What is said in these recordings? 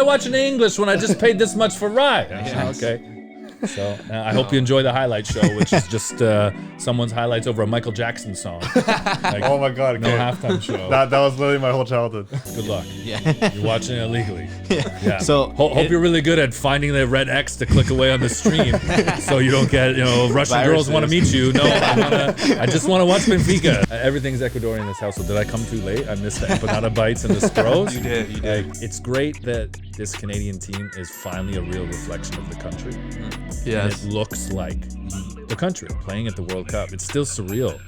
watch in English when I just paid this much for Rye? Okay. So I hope you enjoy the highlight show, which is just someone's highlights over a Michael Jackson song. Like, oh my God. No halftime show. That was literally my whole childhood. Good luck. Yeah. You're watching it illegally. Yeah. So hope you're really good at finding the red X to click away on the stream, so you don't get Russian girls want to meet you. No, I just want to watch Benfica. Everything's Ecuadorian in this household. Did I come too late? I missed the empanada bites and the Spross. You did. Like, it's great that this Canadian team is finally a real reflection of the country. Yes. And it looks like the country playing at the World Cup. It's still surreal.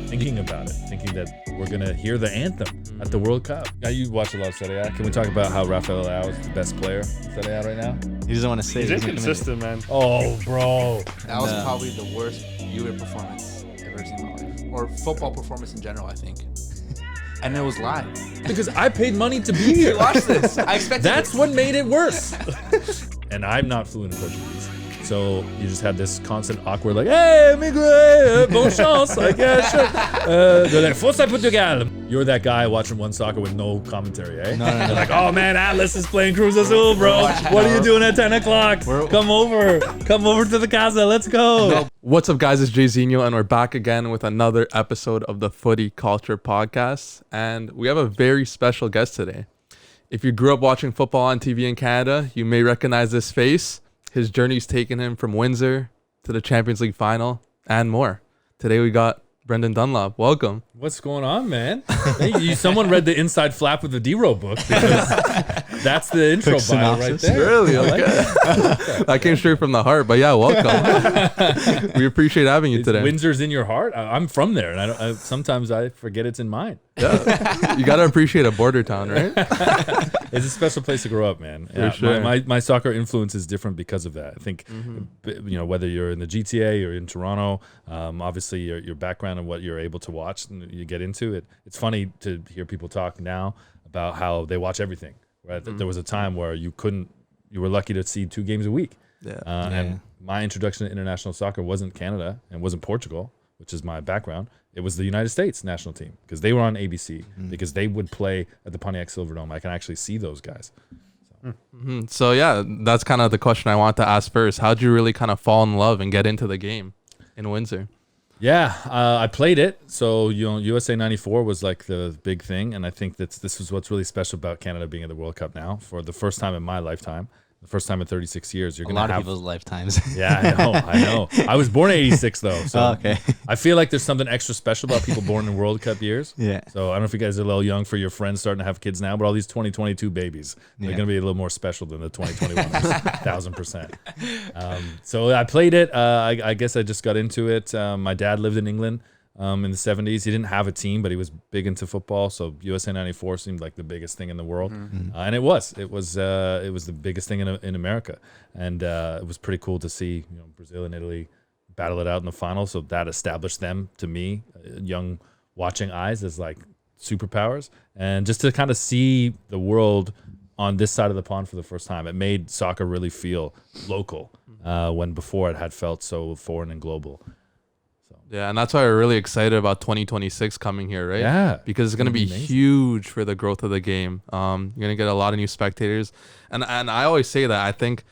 Thinking about it, thinking that we're going to hear the anthem at the World Cup. Now, you watch a lot of Serie A. Can we talk about how Rafael Leao is the best player in Serie A right now? He doesn't want to say He's it. inconsistent, man. Oh, bro. That was probably the worst Juve performance I've ever seen in my life. Or football performance in general, I think. And it was live. Because I paid money to be here. Watch this. I expected That's what made it worse. And I'm not fluent in Portuguese. So you just had this constant awkward, like, hey, amigo, bon chance, like, yeah, sure. They're like, Força Portugal. You're that guy watching One Soccer with no commentary, eh? No. They're like, oh man, Atlas is playing Cruz Azul, bro. What are you doing at 10 o'clock? Come over to the casa, let's go. What's up, guys? It's Jay Zinho, and we're back again with another episode of the Footy Culture Podcast. And we have a very special guest today. If you grew up watching football on TV in Canada, you may recognize this face. His journey's taken him from Windsor to the Champions League final and more. Today we got Brendan Dunlop. Welcome. What's going on, man? Hey, someone read the inside flap of the D-Row book, because that's the intro bio synopsis. right there. Really? Okay. That came straight from the heart. But yeah, welcome. We appreciate having you today. Windsor's in your heart. I'm from there, and I sometimes I forget it's in mine. Yeah. You got to appreciate a border town, right? It's a special place to grow up, man. For sure. My soccer influence is different because of that. I think, whether you're in the GTA or in Toronto, obviously your background and what you're able to watch and you get into it. It's funny to hear people talk now about how they watch everything. Right? There was a time where you were lucky to see 2 games a week. Yeah. And my introduction to international soccer wasn't Canada and wasn't Portugal, which is my background. It was the United States national team, because they were on ABC, because they would play at the Pontiac Silverdome. I can actually see those guys. So yeah, that's kind of the question I want to ask first. How'd you really kind of fall in love and get into the game in Windsor? Yeah, I played it. So, USA 94 was like the big thing. And I think this is what's really special about Canada being at the World Cup now. For the first time in my lifetime, the first time in 36 years, you're going to have... A lot of people's lifetimes. Yeah, I know. I was born in 86, though. So okay. I feel like there's something extra special about people born in World Cup years. Yeah. So I don't know if you guys are a little young for your friends starting to have kids now, but all these 2022 babies, they're going to be a little more special than the 2021ers, 1,000%. So I played it. I guess I just got into it. My dad lived in England in the 70s. He didn't have a team, but he was big into football. So USA 94 seemed like the biggest thing in the world. And it was the biggest thing in America. And it was pretty cool to see Brazil and Italy battle it out in the final. So that established them, to me, young watching eyes, as like superpowers. And just to kind of see the world on this side of the pond for the first time, it made soccer really feel local when before it had felt so foreign and global. Yeah, and that's why we're really excited about 2026 coming here, right? Yeah. Because it's going to be amazing. huge for the growth of the game. You're going to get a lot of new spectators. And I always say that I think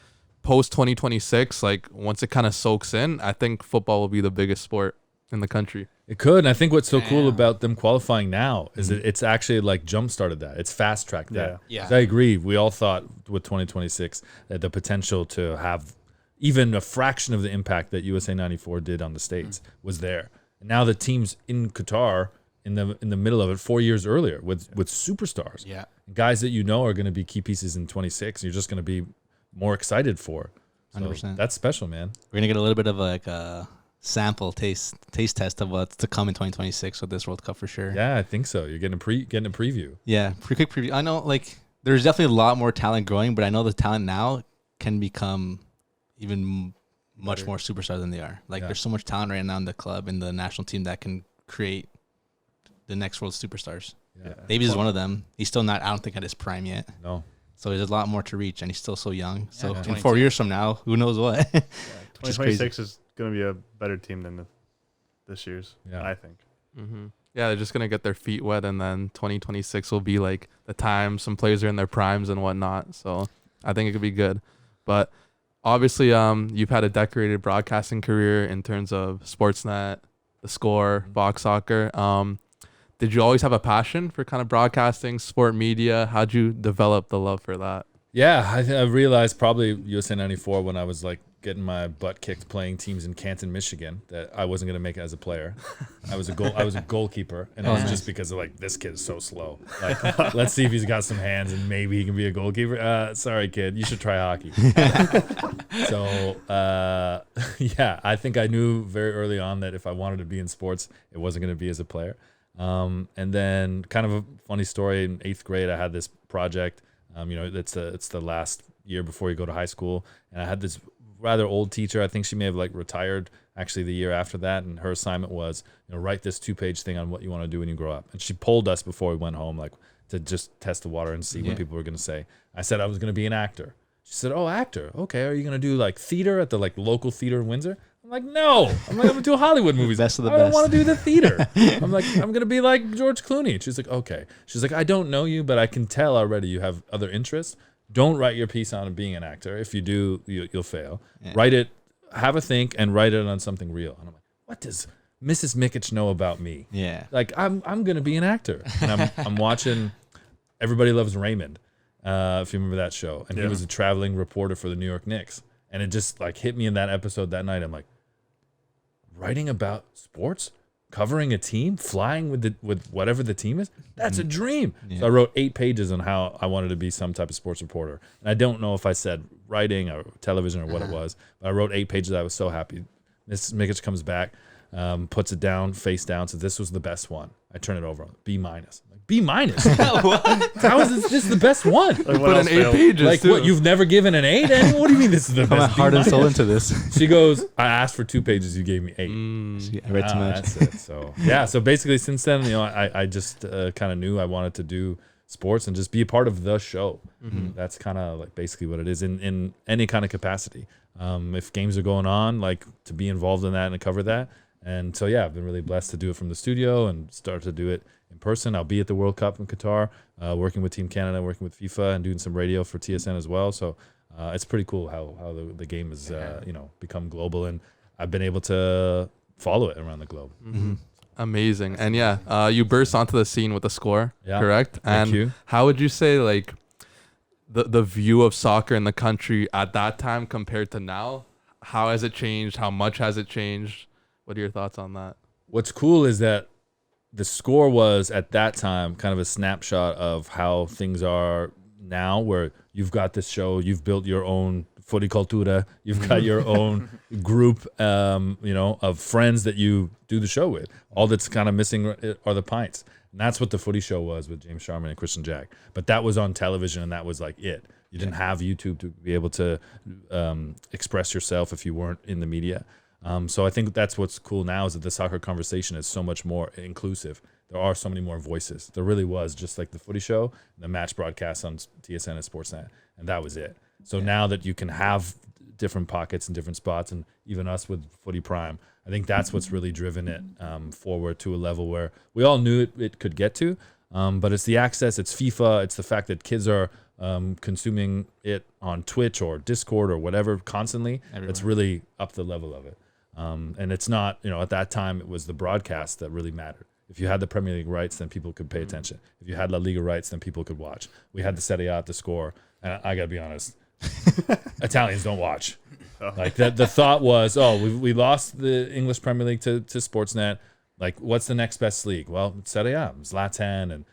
post 2026, like once it kind of soaks in, I think football will be the biggest sport in the country. It could. And I think what's so cool about them qualifying now is that it's actually like jump-started that. It's fast-tracked that. Yeah. 'Cause I agree. We all thought with 2026 that the potential to have even a fraction of the impact that USA 94 did on the States was there. And now the team's in Qatar in the middle of it 4 years earlier with superstars. Yeah. Guys that are going to be key pieces in 26. You're just going to be more excited for. So 100%. That's special, man. We're gonna get a little bit of like a sample taste test of what's to come in 2026 with this World Cup for sure. Yeah, I think so. You're getting a preview. Yeah, pretty quick preview. I know like there's definitely a lot more talent growing, but I know the talent now can become even much more superstar than they are. Like there's so much talent right now in the club and the national team that can create the next world superstars. Yeah. Davies is one of them. He's still not, I don't think, at his prime yet. No. So there's a lot more to reach, and he's still so young. So Yeah. in 4 years from now, who knows what? 2026 is going to be a better team than this year's, I think. Mm-hmm. Yeah, they're just gonna get their feet wet, and then 2026 will be like the time some players are in their primes and whatnot. So I think it could be good. But obviously, you've had a decorated broadcasting career in terms of Sportsnet, theScore, Box Soccer. Did you always have a passion for kind of broadcasting, sport media? How'd you develop the love for that? Yeah, I realized probably USA 94 when I was like getting my butt kicked playing teams in Canton, Michigan, that I wasn't gonna make it as a player. I was a goalkeeper, and it was just because of like, this kid is so slow. Like, let's see if he's got some hands and maybe he can be a goalkeeper. Sorry, kid, you should try hockey. So yeah, I think I knew very early on that if I wanted to be in sports, it wasn't gonna be as a player. And then kind of a funny story, in 8th grade, I had this project. It's the last year before you go to high school, and I had this rather old teacher. I think she may have like retired actually the year after that, and her assignment was, write this 2-page thing on what you want to do when you grow up. And she polled us before we went home, like, to just test the water and see what people were going to say. I said I was going to be an actor. She said, "Oh, actor. Okay, are you going to do like theater at the like local theater in Windsor?" I'm like, "No, I'm going to do Hollywood movies. Best of the I don't best. want to do the theater." I'm like, "I'm going to be like George Clooney." She's like, "Okay." She's like, "I don't know you, but I can tell already you have other interests. Don't write your piece on being an actor. If you do, you'll fail. Yeah. Write it, have a think, and write it on something real." And I'm like, "What does Mrs. Mikic know about me?" Yeah. Like, I'm going to be an actor. And I'm watching Everybody Loves Raymond, if you remember that show. And he was a traveling reporter for the New York Knicks. And it just like hit me in that episode that night. I'm like, writing about sports, covering a team, flying with whatever the team is, that's a dream. Yeah. So I wrote 8 pages on how I wanted to be some type of sports reporter. And I don't know if I said writing or television or what it was, but I wrote 8 pages. I was so happy. Mrs. Mikic comes back, puts it down, face down, says, "This was the best one." I turn it over, B-. B-? How is this the best one? Like, put in 8 pages. Like, too. what, you've never given an 8? And what do you mean this is the best? I'm heart and soul into this. She goes, "I asked for 2 pages, you gave me 8. I read too much. That's it. So yeah, so basically since then, I just kind of knew I wanted to do sports and just be a part of the show. That's kind of like basically what it is in any kind of capacity. If games are going on, like, to be involved in that and cover that. And so yeah, I've been really blessed to do it from the studio and start to do it in person. I'll be at the World Cup in Qatar, working with Team Canada, working with FIFA, and doing some radio for TSN as well. So it's pretty cool how the game has become global, and I've been able to follow it around the globe. Amazing. And yeah, you burst onto the scene with theScore, correct? Thank and you. How would you say like the view of soccer in the country at that time compared to now? How has it changed? How much has it changed? What are your thoughts on that? What's cool is that theScore was at that time kind of a snapshot of how things are now, where you've got this show, you've built your own Footy Cultura, you've got your own group, of friends that you do the show with. All that's kind of missing are the pints. And that's what the Footy show was with James Sharman and Christian Jack. But that was on television, and that was like it. You didn't have YouTube to be able to express yourself if you weren't in the media. So I think that's what's cool now, is that the soccer conversation is so much more inclusive. There are so many more voices. There really was, just like the Footy show, the match broadcast on TSN and Sportsnet, and that was it. So now that you can have different pockets and different spots, and even us with Footy Prime, I think that's what's really driven it forward to a level where we all knew it could get to. But it's the access, it's FIFA, it's the fact that kids are consuming it on Twitch or Discord or whatever constantly. That's really up the level of it. And it's not, at that time, it was the broadcast that really mattered. If you had the Premier League rights, then people could pay attention. If you had La Liga rights, then people could watch. We had the Serie A, theScore, and I got to be honest, Italians don't watch. Like, the thought was, we lost the English Premier League to Sportsnet. Like, what's the next best league? Well, it's Serie A, Zlatan, and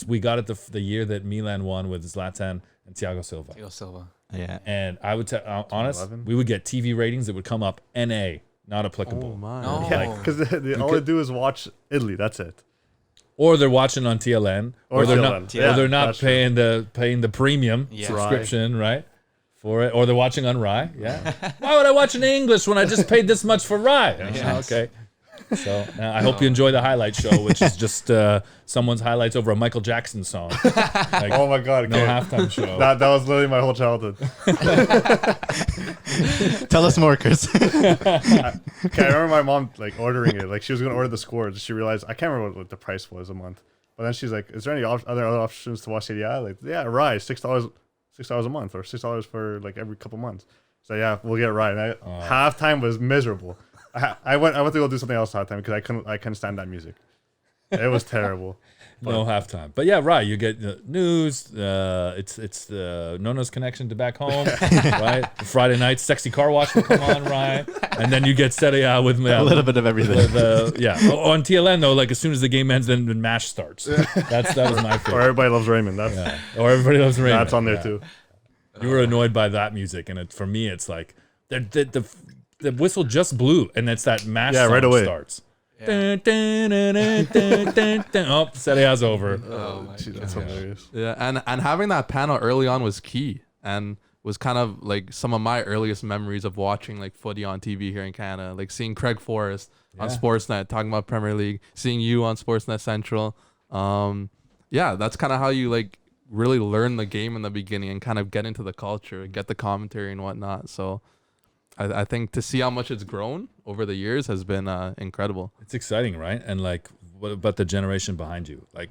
we got it the year that Milan won with Zlatan and Thiago Silva. Yeah. And I would tell, honest, we would get TV ratings that would come up NA. Not applicable. Oh my! No. Yeah, because all they do is watch Italy. That's it. Or they're watching on TLN, or they're TLN. not. Or they're not paying the premium subscription, right? For it, or they're watching on Rai. Yeah. Why would I watch in English when I just paid this much for Rai? Yes. Okay. So I hope you enjoy the highlight show, which is just someone's highlights over a Michael Jackson song. Like, Oh my god! no Okay. halftime show. That was literally my whole childhood. Tell us more, Chris. I remember my mom like ordering it. Like she was gonna order the score. She realized I can't remember what the price was a month. But then she's like, "Is there any other options to watch CDI?" Like, yeah, Rye, $6 a month, or $6 for like every couple months. So yeah, we'll get Rye. And halftime was miserable. I went to go do something else halftime because I couldn't stand that music. It was terrible. No halftime. But yeah, right. You get the news. It's Nono's connection to back home, right? Friday night, sexy car wash will come on, right? And then you get Serie A with a little bit of everything. On TLN though, like as soon as the game ends, then the MASH starts. That was my favorite. Or Everybody Loves Raymond. Or Everybody Loves Raymond. That's on there too. You were annoyed by that music, and for me, it's like the whistle just blew, and it's that MASH song right away. starts. Dun, dun, dun, dun, dun, dun, dun. Oh, Serie A's over. Oh my Gee, god. that's hilarious. Yeah, and having that panel early on was key, and was kind of like some of my earliest memories of watching like footy on TV here in Canada, like seeing Craig Forrest on Sportsnet talking about Premier League, seeing you on Sportsnet Central. Yeah, that's kind of how you like really learn the game in the beginning and kind of get into the culture, get the commentary and whatnot. So I think to see how much it's grown over the years has been incredible. It's exciting, right? And like, what about the generation behind you? Like,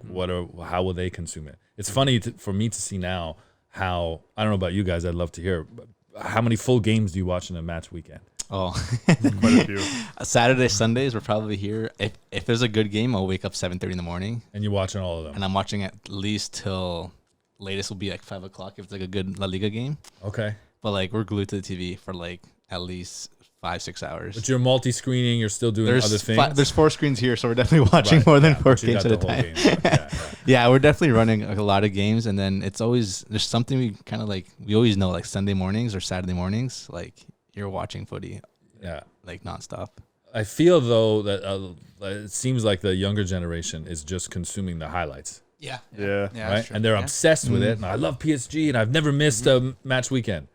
how will they consume it? It's funny for me to see now how, I don't know about you guys, I'd love to hear, but how many full games do you watch in a match weekend? Oh, Quite a few. Saturday, Sundays, we're probably here. If there's a good game, I'll wake up 7:30 in the morning, And you're watching all of them. and I'm watching at least till latest will be like 5 o'clock if it's like a good La Liga game. Okay. But like we're glued to the TV for like at least 5-6 hours. But you're multi-screening, you're still doing other things? There's 4 screens here, so we're definitely watching more than 4 but you games got at a the whole time. game. Yeah. Yeah, we're definitely running a lot of games, and then it's always there's something we kind of like. We always know like Sunday mornings or Saturday mornings, like you're watching footy Yeah. like nonstop. I feel though that it seems like the younger generation is just consuming the highlights, Yeah. Yeah. Yeah. right? That's true. And they're Yeah. obsessed with it. And I love PSG, and I've never missed a match weekend.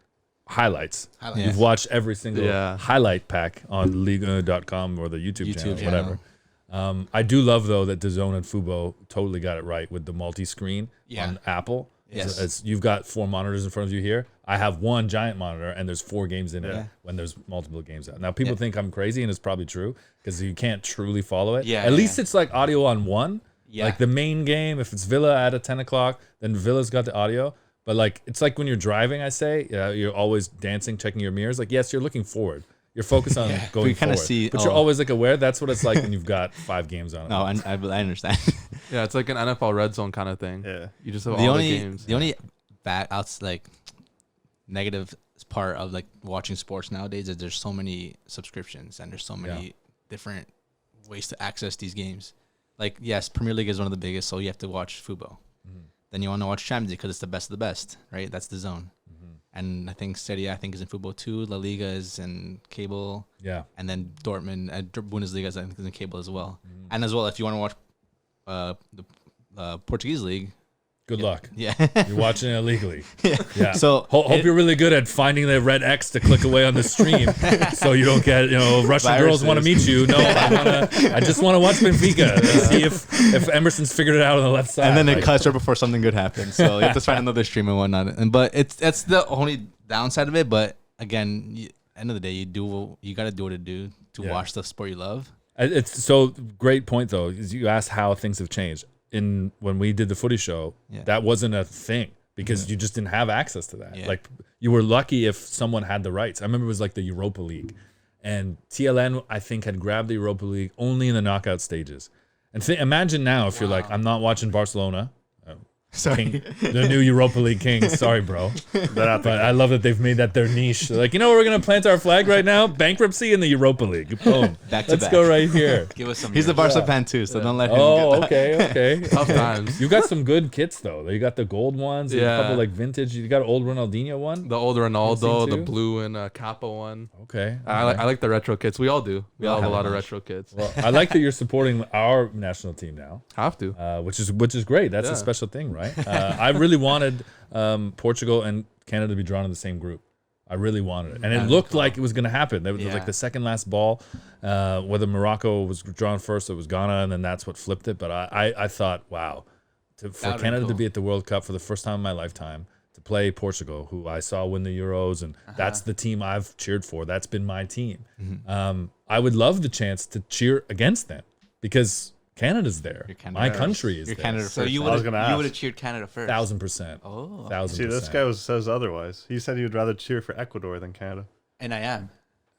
Highlights. Highlights. You've watched every single Yeah. highlight pack on Liga.com or the YouTube channel, channel. whatever. I do love though that DAZN and Fubo totally got it right with the multi-screen on Apple. Yes. It's, you've got 4 monitors in front of you here. I have one giant monitor, and there's 4 games in it Yeah. when there's multiple games out. Now, people think I'm crazy, and it's probably true because you can't truly follow it. Yeah, At yeah, least it's like audio on one. Yeah. Like the main game, if it's Villa at 10 o'clock, then Villa's got the audio. But like it's like when you're driving, I say, you're always dancing, checking your mirrors. Like, yes, you're looking forward. You're focused on going We kinda forward. see- but you're always like aware. That's what it's like when you've got 5 games on. No, I understand. Yeah, it's like an NFL red zone kind of thing. Yeah. You just have the all only the games. the only bad outs like negative part of like watching sports nowadays is there's so many subscriptions and there's so many different ways to access these games. Like, yes, Premier League is one of the biggest, so you have to watch Fubo. Then you want to watch Champions League because it's the best of the best, right? That's the zone. And I think Serie A, I think, is in Fubo too. La Liga is in cable. Yeah. And then Dortmund, Bundesliga, I think, is in cable as well. And as well, if you want to watch the Portuguese league, Good luck. yeah. You're watching it illegally. Yeah. So Hope you're really good at finding the red X to click away on the stream, so you don't get Russian girls want to meet you. No, I just want to watch Benfica and see if Emerson's figured it out on the left side. and then it Like, cuts right before something good happens. So you have to find another stream and whatnot. But that's the only downside of it. But again, end of the day, you got to do what it do to Yeah. watch the sport you love. It's so great point though. Is you asked how things have changed. When we did the footy show, that wasn't a thing because you just didn't have access to that. Yeah. Like you were lucky if someone had the rights. I remember it was like the Europa League, and TLN I think had grabbed the Europa League only in the knockout stages. And imagine now if you're like, I'm not watching Barcelona. Sorry. The new Europa League Kings. Sorry, bro. But I love that they've made that their niche. They're like, you know where we're going to plant our flag right now? Bankruptcy in the Europa League. Boom. Back to Let's back. go right here. Give us some. He's the years. Barca fan too, so don't let him Oh, get that. okay. Tough times. You got some good kits, though. You got the gold ones. You got a Yeah. couple like vintage. You got an old Ronaldinho one. The old Ronaldo, Seen the too? blue and Kappa one. Okay. I like the retro kits. We all do. We all have a lot of retro kits. Well, I like that you're supporting our national team now, Have to. which is great. That's a Yeah. special thing, right? I really wanted Portugal and Canada to be drawn in the same group. I really wanted it, and it looked like it was going to happen. It was like the second last ball, whether Morocco was drawn first, it was Ghana, and then that's what flipped it. But I thought, wow, for That'd be Canada to cool. be at the World Cup for the first time in my lifetime, to play Portugal, who I saw win the Euros, and that's the team I've cheered for. That's been my team. I would love the chance to cheer against them because Canada's there. My country is there. Canada So first. you I was would gonna have ask. cheered Canada first. 1,000%. Oh. 1,000%. See, this guy says otherwise. He said he would rather cheer for Ecuador than Canada. And I am.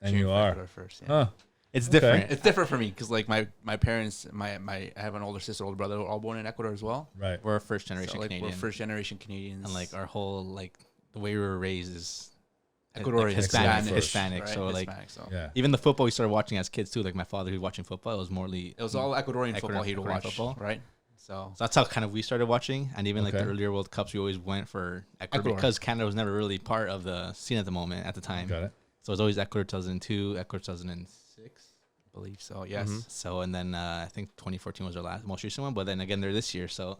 And cheering you for are. Ecuador first. Yeah. Huh. It's Okay. different. It's different for me because like my parents, I have an older sister, older brother, all born in Ecuador as well. Right. We're a first generation So, like, Canadian. we're first generation Canadians, and like our whole like the way we were raised is Ecuadorian, Hispanic, Hispanic, so like Hispanic, so. Yeah. even the football we started watching as kids too. Like my father who was watching football, it was morely It was all Ecuadorian football he'd Ecuadorian watch, football. right? So So that's how kind of we started watching, and even like the Okay. earlier World Cups, we always went for Ecuador Ecuador. because Canada was never really part of the scene at the moment at the time. Got it. So it was always Ecuador 2002, Ecuador 2006. I believe so. Yes. So and then I think 2014 was our most recent one, but then again they're this year. So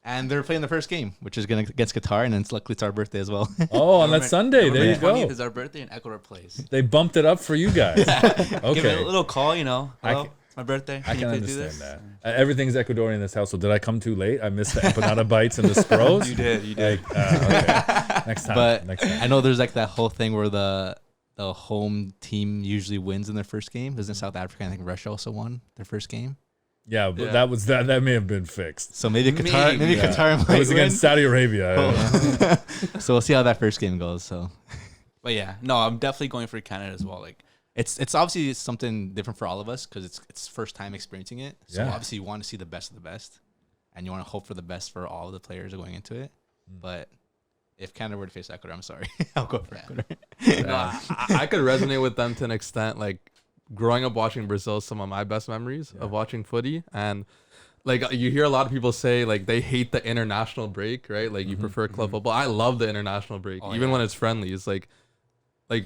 and they're playing the first game, which is gonna against Qatar, and then luckily it's our birthday as well. Oh, on that Sunday. There you November 20th go. is our birthday, and Ecuador plays. They bumped it up for you guys. Give it Okay. a little call, you know. I Hello, can- it's my birthday. I Can you can please do understand this? that. Everything's Ecuadorian in this household. Did I come too late? I missed the empanada bites and the spros? You did. You did. Like, okay. Next time. But Next time. I know there's like that whole thing where the home team usually wins in their first game. Doesn't South Africa? I think Russia also won their first game. Yeah, but Yeah. that may have been fixed. So maybe Qatar, maybe Yeah. Qatar It might was win. against Saudi Arabia. So we'll see how that first game goes. So But yeah, no, I'm definitely going for Canada as well. Like, it's obviously something different for all of us because it's first time experiencing it. So Yeah. obviously you want to see the best of the best, and you want to hope for the best for all of the players who are going into it. But if Canada were to face Ecuador, I'm sorry, I'll go for Ecuador. No, I could resonate with them to an extent. Like growing up watching Brazil is some of my best memories of watching footy. And like you hear a lot of people say like they hate the international break, right? Like you prefer club football. I love the international break, even when it's friendly. It's like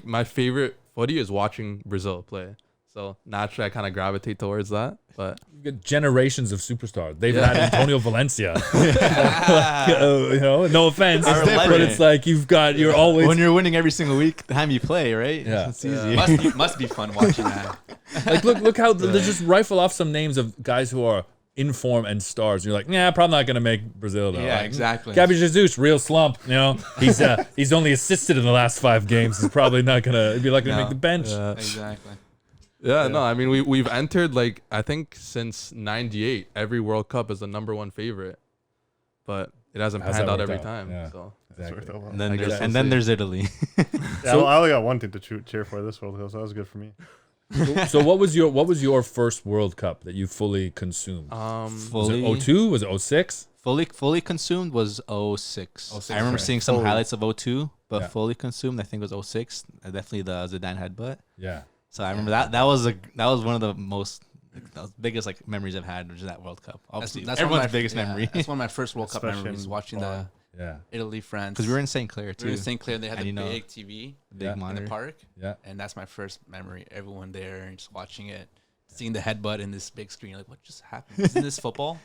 my favorite footy is watching Brazil play. So naturally, I kind of gravitate towards that. But You get generations of superstars. They've had Antonio Valencia. You know, no offense, It's but different. it's like you're always. When you're winning every single week, the time you play, right? Yeah. It's easy. must be fun watching that. Like look how they just rifle off some names of guys who are in form and stars. You're like, yeah, probably not gonna make Brazil though. Yeah, Like, exactly. Gabby Jesus, real slump. You know, he's only assisted in the last 5 games. He's probably not gonna be lucky to No. make the bench. Exactly. yeah, no, I mean we've entered like I think since '98, every World Cup is the #1 favorite, but it hasn't How's panned that out worked every out? time. Yeah. So Exactly. And then I guess there's, we'll and then see. there's Italy. Yeah, I only got one thing to cheer for this World Cup, so that was good for me. So what was your first World Cup that you fully consumed? Was fully, it 02? Was it 06? fully consumed was 06. 06, I remember right. seeing some Fully. highlights of 02, but Yeah. fully consumed I think was 06. Definitely the Zidane headbutt. Yeah. So I remember that was one of the most the biggest like memories I've had, which is that World Cup. Obviously, one of everyone's my- biggest yeah, memory That's one of my first World Cup Especially memories, in watching foreign. Yeah. the Italy, France. because we were in St. Clair We too. were in St. Clair. They had And the you know- big TV Big Yeah. in monitor. the park, Yeah. and that's my first memory. Everyone there and just watching it, seeing the headbutt in this big screen. Like, what just happened? Isn't this football?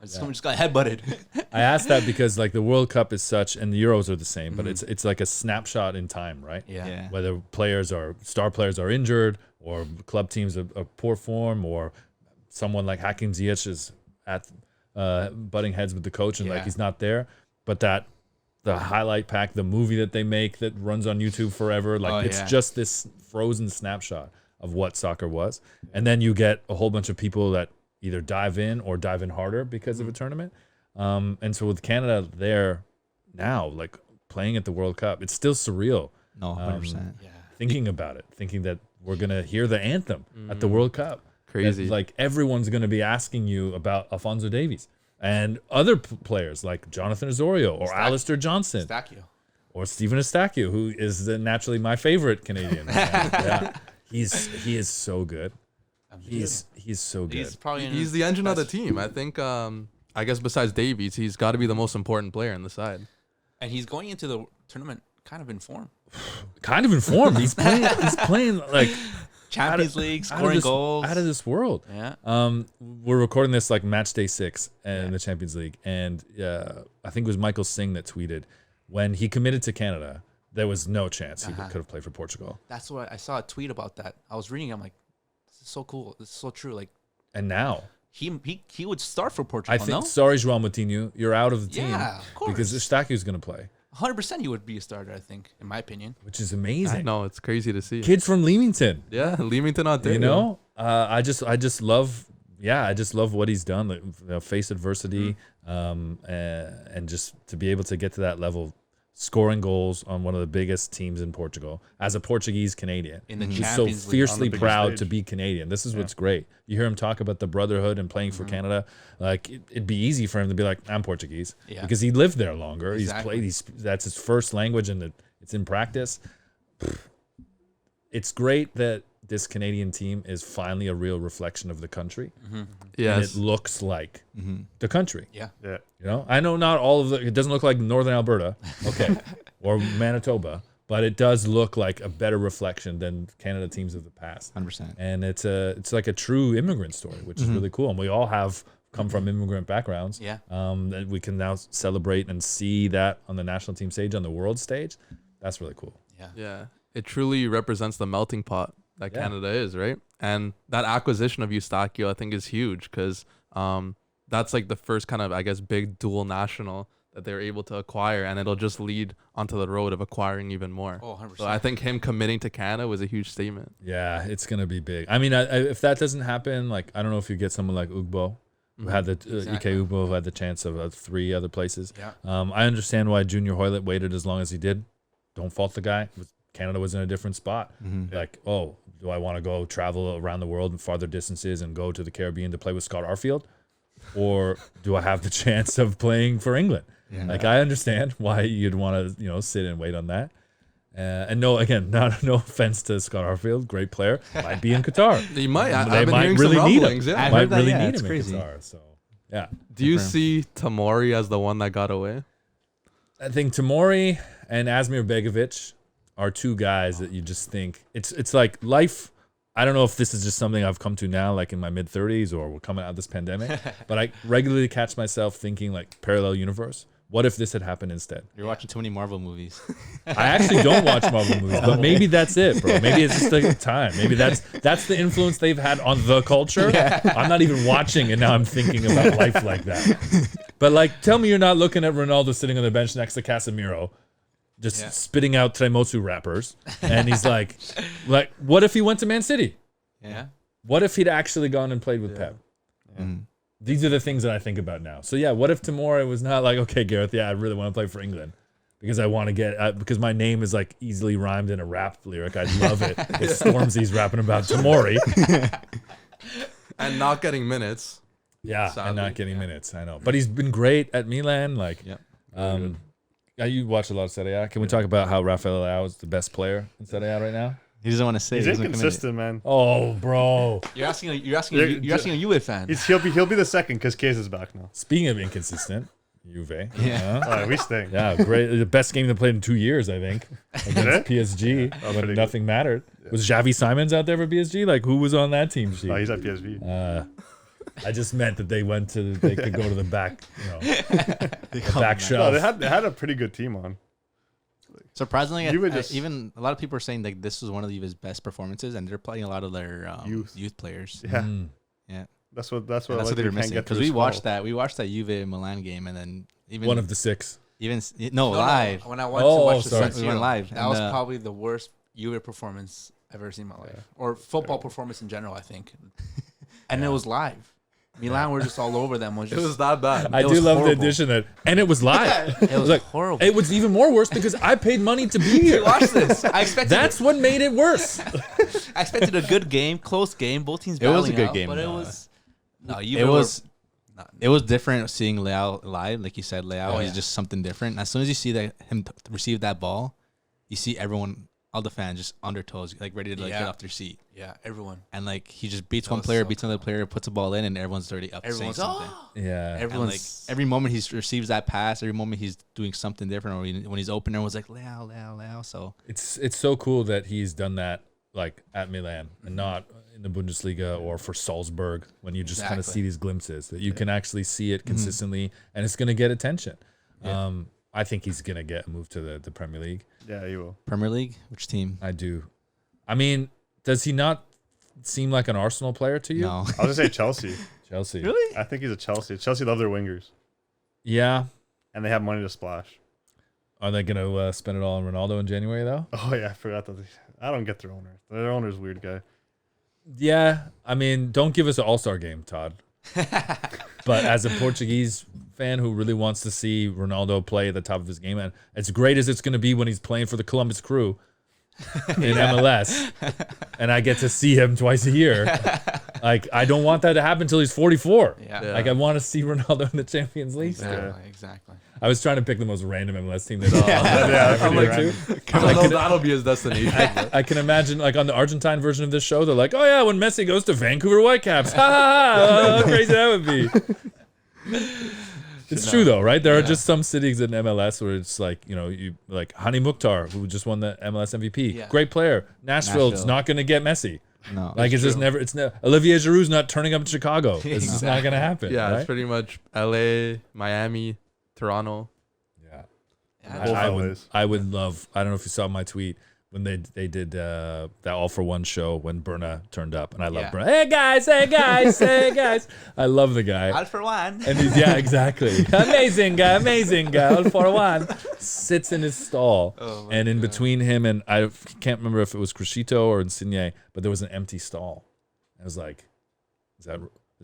Someone just got headbutted. I asked that because like the World Cup is such, and the Euros are the same, but it's like a snapshot in time, right? Yeah. Whether star players are injured, or club teams are poor form, or someone like Hakim Ziyech is at butting heads with the coach and like Yeah. he's not there, but that the highlight pack, the movie that they make that runs on YouTube forever, like Oh, it's yeah. just this frozen snapshot of what soccer was, and then you get a whole bunch of people that either dive in or dive in harder because of a tournament. And so with Canada there now, like playing at the World Cup, it's still surreal No, 100%. Yeah. thinking about it, thinking that we're going to hear the anthem at the World Cup. Crazy. That, like everyone's going to be asking you about Alphonso Davies and other players like Jonathan Osorio or Alistair Johnson Stacchio. or Stephen Eustáquio, who is naturally my favorite Canadian. Yeah. He is so good. He's so good. He's probably he's the engine of the team. I think. I guess besides Davies, he's got to be the most important player on the side. and he's going into the tournament kind of in form. Kind of informed. He's playing like Champions League, out of scoring this- goals. out of this world. Yeah. We're recording this like match day 6 in the Champions League, and I think it was Michael Singh that tweeted when he committed to Canada, there was no chance he could have played for Portugal. That's what I saw a tweet about that. I was reading. I'm like, this is so cool. This is so true. Like And now he would start for Portugal. I think no? sorry, João Moutinho, you're out of the team Yeah, of course. because Eustáquio's going to play. 100% he would be a starter, I think, in my opinion. which is I amazing. know, it's crazy to see. Kids from Leamington. Yeah, Leamington, Ontario. You know, I just love, I just love what he's done. Like, face adversity, and just to be able to get to that level, scoring goals on one of the biggest teams in Portugal as a Portuguese Canadian. In the He's so Champions League. fiercely On the biggest proud stage. to be Canadian. This is what's great. You hear him talk about the brotherhood and playing for Canada. Like it'd be easy for him to be like, I'm Portuguese, Yeah. because he lived there longer. Exactly. He's played. That's his first language, and it's in practice. It's great that this Canadian team is finally a real reflection of the country, and Yes. it looks like the country. Yeah. Yeah. You know, I know not all of it doesn't look like Northern Alberta, okay, or Manitoba, but it does look like a better reflection than Canada teams of the past. 100%. And it's like a true immigrant story, which is really cool. And we all have come from immigrant backgrounds. Yeah. That we can now celebrate and see that on the national team stage, on the world stage. That's really cool. Yeah. Yeah, it truly represents the melting pot that Canada is, right? And that acquisition of Eustáquio, I think, is huge because that's like the first kind of, I guess, big dual national that they're able to acquire, and it'll just lead onto the road of acquiring even more. Oh, 100%. So I think him committing to Canada was a huge statement. Yeah, it's gonna be big. I mean, if that doesn't happen, like I don't know if you get someone like Ugbo, who had the Ike Ugbo, who had the chance of 3 other places. Yeah. I understand why Junior Hoylett waited as long as he did. Don't fault the guy. Canada was in a different spot. Like, oh, do I want to go travel around the world and farther distances and go to the Caribbean to play with Scott Arfield, or do I have the chance of playing for England? Like, I understand why you'd want to, sit and wait on that. And no offense to Scott Arfield, great player, might be in Qatar. He might. They I've been might hearing really some need him. rumblings. Yeah. I Might heard that, really yeah, need it's him crazy. in Qatar. So yeah, Do you see Tomori as the one that got away? I think Tomori and Asmir Begovic are 2 guys that you just think it's like life. I don't know if this is just something I've come to now, like in my mid 30s, or we're coming out of this pandemic, but I regularly catch myself thinking like parallel universe. What if this had happened instead? You're watching too many Marvel movies. I actually don't watch Marvel movies, but maybe that's it, bro. Maybe it's just like time. Maybe that's the influence they've had on the culture. I'm not even watching, and now I'm thinking about life like that. But like, tell me you're not looking at Ronaldo sitting on the bench next to Casemiro, just spitting out Tremosu rappers, and he's like, what if he went to Man City? Yeah. What if he'd actually gone and played with Pep? These are the things that I think about now. So yeah, what if Tomori was not like, okay, Gareth, I really want to play for England because I want to get because my name is like easily rhymed in a rap lyric. I love it. It's Stormzy's rapping about Tomori. And not getting minutes. Yeah, Sadly. and not getting minutes. I know, but he's been great at Milan. Like, you watch a lot of Serie A. Can we talk about how Rafael Leao is the best player in Serie A right now? He doesn't want to say. He's He doesn't commit it. inconsistent, man. Oh, bro. You're asking a Juve fan. He'll be the second because Case is back now. Speaking of inconsistent, Juve. Yeah. All right, we stink. Yeah, great. The best game they played in 2 years, I think, against PSG when pretty nothing mattered. Was Xavi Simons out there for PSG? Like, who was on that team sheet? Oh, he's at PSV. I just meant that they could go to the back, the back No, shelf. they had a pretty good team on. Surprisingly, Juve just- even a lot of people are saying like this was one of Juve's best performances, and they're playing a lot of their youth players. Yeah, Yeah, that's what and that's like, what you they were can't missing get because through we the watched squad. that Juve Milan game, and then even One of the 6. live. When I went Oh, to watch the sorry. San We went Siro, live, that and, was probably the worst Juve performance I've ever seen in my life, or football performance in general, I think. And it was live. Milan were just all over them. It was that bad. I It do was love the horrible. addition that, and it was live. It was like, horrible. It was even more worse because I paid money to be here. Watch this. I expected That's what made it worse. I expected a good game, close game. Both teams. It was a battling good out, game, but it no. was. No, It was different seeing Leao live, like you said. Leao Oh, is yeah. just something different. As soon as you see him receive that ball, you see everyone, all the fans, just on their toes, like ready to get Yeah. off their seat. Yeah, everyone. And like he just beats That one was player, so beats another player, puts a ball in, and everyone's already up Everyone's saying something. Yeah. And like Everyone's every moment he receives that pass, every moment he's doing something different, or when he's open, everyone's like Leao. So It's so cool that he's done that like at Milan and not in the Bundesliga or for Salzburg when you just kind of Exactly. see these glimpses that you can actually see it consistently and it's going to get attention. I think he's going to get a move to the Premier League. Yeah, he will. Premier League, which team? I do. I mean, does he not seem like an Arsenal player to you? No, I was gonna say Chelsea. Chelsea. I think he's a Chelsea. Chelsea love their wingers, Yeah. and they have money to splash. Are they going to spend it all on Ronaldo in January, though? Oh yeah, I forgot that. I don't get their owner. Their owner's a weird guy. Yeah, I mean, don't give us an all-star game, Todd. But as a Portuguese fan who really wants to see Ronaldo play at the top of his game, and as great as it's going to be when he's playing for the Columbus Crew in MLS, and I get to see him twice a year, like I don't want that to happen until he's 44. Yeah. Like I want to see Ronaldo in the Champions League. Exactly. I was trying to pick the most random MLS team. That I'm like, that'll be his destination. I can imagine, like on the Argentine version of this show, they're like, "Oh yeah, when Messi goes to Vancouver Whitecaps, ha ha ha! How crazy that would be." It's true though, right? There are just some cities in MLS where it's like, you like Hani Mukhtar, who just won the MLS MVP, Yeah. great player. Nashville's not going to get Messi. No. Like it's just never. It's never. Olivier Giroud's not turning up in Chicago. It's just not going to happen. Yeah, right? it's pretty much LA, Miami, Toronto. Yeah. Yeah, I would love. I don't know if you saw my tweet when they did that All for One show when Berna turned up, and I love Berna. Hey guys, hey guys, hey guys. I love the guy. All for one. And he's exactly. Amazing guy. All for one. Sits in his stall, and in between him and I can't remember if it was Crescito or Insigne, but there was an empty stall. I was like, is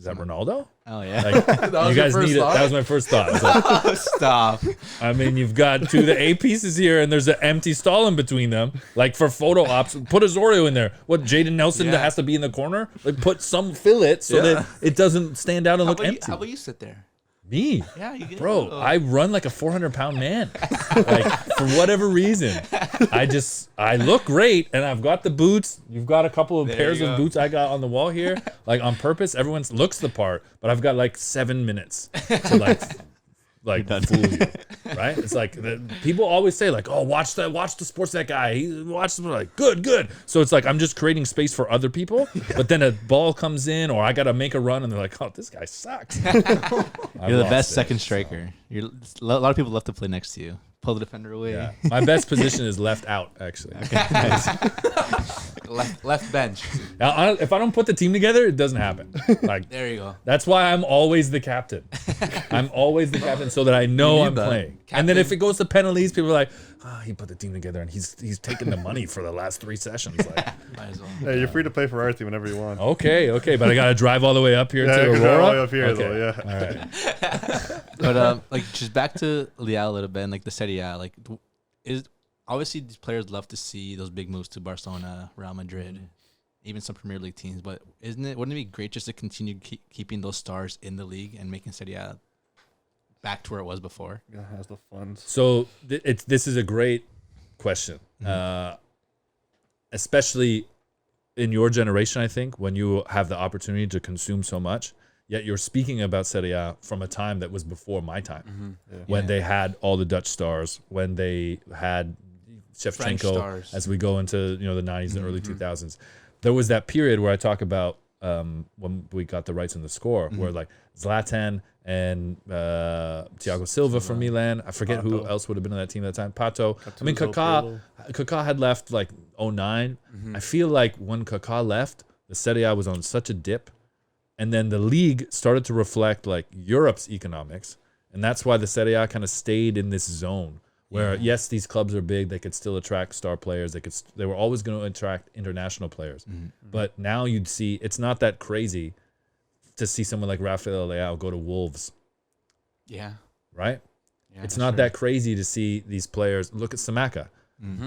that Ronaldo? Oh yeah. Like, was you your guys first need it. thought? That was my first thought. I was like, Stop. I mean, you've got two of the A pieces here, and there's an empty stall in between them. Like for photo ops, put Osorio in there. What, Jaden Nelson that has to be in the corner? Like fill it so that it doesn't stand out and look empty. How about you sit there? Me, Yeah, you get bro. I run like a 400-pound man. Like for whatever reason, I look great, and I've got the boots. You've got a couple of pairs of boots I got on the wall here, like on purpose. Everyone looks the part, but I've got like 7 minutes to like fool you, right? It's like people always say like, oh, watch the Sportsnet guy. Like good. So it's like I'm just creating space for other people, but then a ball comes in or I got to make a run and they're like, oh, this guy sucks. You're the best second striker. A lot of people love to play next to you. Pull the defender away. Yeah, my best position is left out actually. left bench. Now, if I don't put the team together, it doesn't happen. Like There you go. that's why I'm always the captain. I'm always the captain so that I know I'm that. playing. And then if it goes to penalties, people are like, oh, he put the team together and he's taking the money for the last 3 sessions. Like, Might as well. Hey, you're free to play for our team whenever you want. okay, but I gotta drive all the way up here Yeah, to you can drive Aurora. all the way up here, Okay. though, yeah. All right. But like just back to Leao a little bit and like the Serie A, like is obviously these players love to see those big moves to Barcelona, Real Madrid, even some Premier League teams. But wouldn't it be great just to continue keeping those stars in the league and making Serie A back to where it was before? Yeah, has the funds. So this is a great question, especially in your generation. I think when you have the opportunity to consume so much, yet you're speaking about Serie A from a time that was before my time, when they had all the Dutch stars, when they had Shevchenko, stars. as we go into the 90s and early 2000s. There was that period where I talk about when we got the rights in theScore, where like Zlatan and Thiago Silva from Milan. I forget who else would have been on that team at that time. Pato. I mean, Kaká had left like 2009. I feel like when Kaká left, the Serie A was on such a dip. And then the league started to reflect like Europe's economics. And that's why the Serie A kind of stayed in this zone where, yes, these clubs are big. They could still attract star players. They were always going to attract international players. But now you'd see, it's not that crazy to see someone like Rafael Leao go to Wolves, Yeah. right? Yeah, It's not that crazy to see these players. Look at Samaka.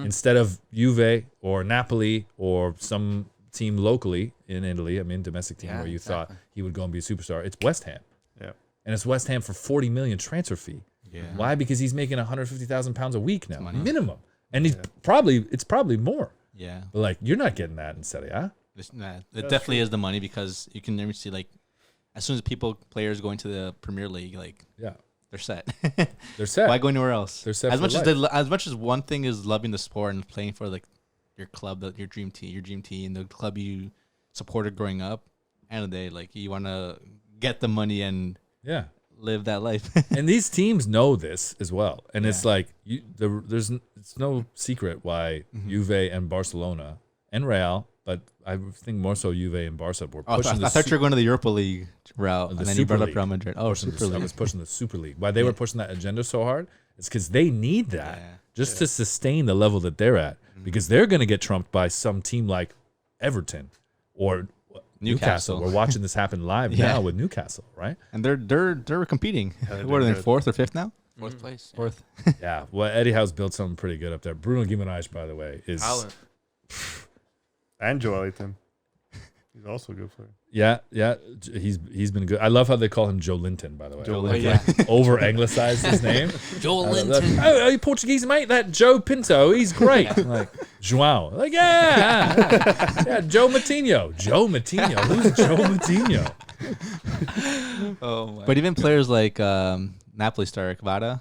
Instead of Juve or Napoli or some team locally in Italy, I mean, domestic team where you thought he would go and be a superstar, it's West Ham. Yeah. And it's West Ham for 40 million transfer fee. Yeah. Why? Because he's making 150,000 pounds a week now, minimum. And it's probably more. Yeah. But like, you're not getting that in Serie A. It definitely is the money because you can never see like as soon as players go into the Premier League, like they're set. They're set. Why go anywhere else? They're set as for much life. as much as one thing is loving the sport and playing for like your club, your dream team, the club you supported growing up. End of the day, like you want to get the money and live that life. And these teams know this as well. And it's like it's no secret why Juve and Barcelona and Real, but I think more so Juve and Barca were pushing I thought you were going to the Europa League route, and then you brought up Real Madrid. Oh, Super I League. was pushing the Super League. Why they were pushing that agenda so hard It's because they need that Yeah. just to sustain the level that they're at, because they're going to get trumped by some team like Everton or Newcastle. We're watching this happen live now with Newcastle, right? And they're competing. they're What are they, good. 4th or 5th now? Fourth place. Yeah. 4th. Yeah. Well, Eddie Howe's built something pretty good up there. Bruno Guimaraes, by the way, is Haaland. And Joe Ellington. He's also a good player. yeah. He's been good. I love how they call him Joe Linton, by the way. Joe Like, Linton. over anglicized his name. Joel Linton. Oh, you Portuguese mate? That Joe Pinto, he's great. Like João, like yeah, Joe Matinho. Joe Matinho. Who's Joe Matinho? Oh my. But even players like Napoli star Kvara,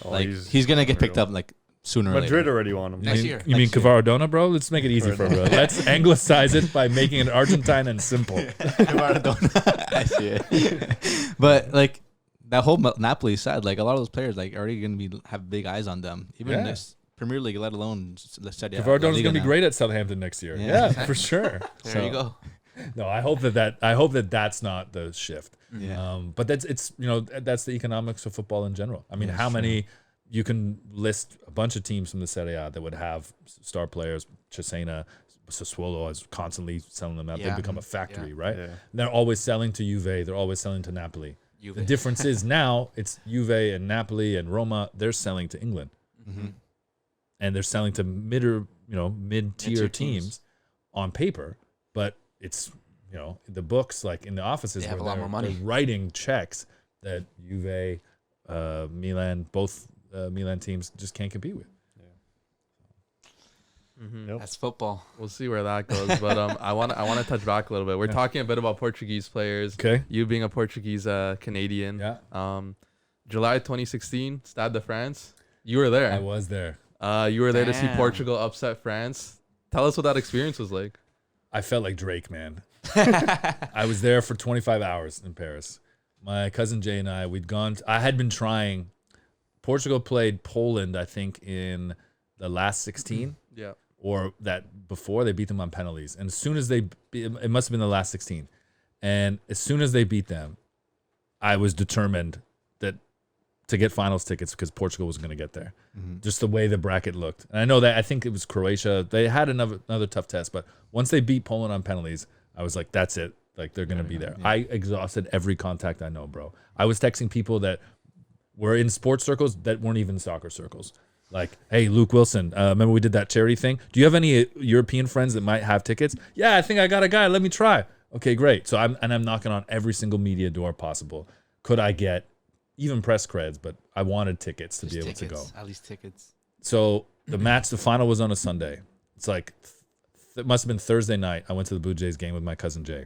Oh, like he's gonna get picked up like sooner or Madrid later. already won him. Next year. You mean Next year. Cavaradona, bro? Let's make it easy for him, bro. Let's anglicize it by making it Argentine and simple. I see it. But like that whole Napoli side, like a lot of those players, like already gonna have big eyes on them, even in Yeah. this Premier League, let alone Cavaradona's going to be great at Southampton next year. Yeah. Yeah, for sure. There you go. No, I hope that that's not the shift. Yeah. But that's that's the economics of football in general. I mean, how many you can list a bunch of teams from the Serie A that would have star players. Cesena, Sassuolo is constantly selling them out. Yeah. They become a factory, right? Yeah. And they're always selling to Juve. They're always selling to Napoli. Juve. The difference is now it's Juve and Napoli and Roma. They're selling to England, and they're selling to mid-tier Mid-tier teams on paper, but it's the books, like in the offices, They have where a lot more money. they're writing checks that Juve, Milan, both Milan teams just can't compete with. Yep. That's football. We'll see where that goes, but I want to touch back a little bit. We're talking a bit about Portuguese players. Okay. You being a Portuguese Canadian. Yeah. July 2016, Stade de France. You were there. I was there. You were there to see Damn. Portugal upset France. Tell us what that experience was like. I felt like Drake, man. I was there for 25 hours in Paris. My cousin Jay and I had been trying. Portugal played Poland, I think, in the last 16. Yeah. Or that before they beat them on penalties. And as soon as it must have been the last 16. And as soon as they beat them, I was determined to get finals tickets because Portugal was going to get there. Just the way the bracket looked. And I think it was Croatia. They had another tough test, but once they beat Poland on penalties, I was like, that's it. Like, they're going to be there. Yeah. I exhausted every contact I know, bro. I was texting people that were in sports circles that weren't even soccer circles. Like, hey, Luke Wilson, remember we did that charity thing? Do you have any European friends that might have tickets? Yeah, I think I got a guy. Let me try. Okay, great. So I'm knocking on every single media door possible. Could I get even press creds? But I wanted tickets to be able to go. At least tickets. So the final was on a Sunday. It's like, it must have been Thursday night. I went to the Blue Jays game with my cousin Jay.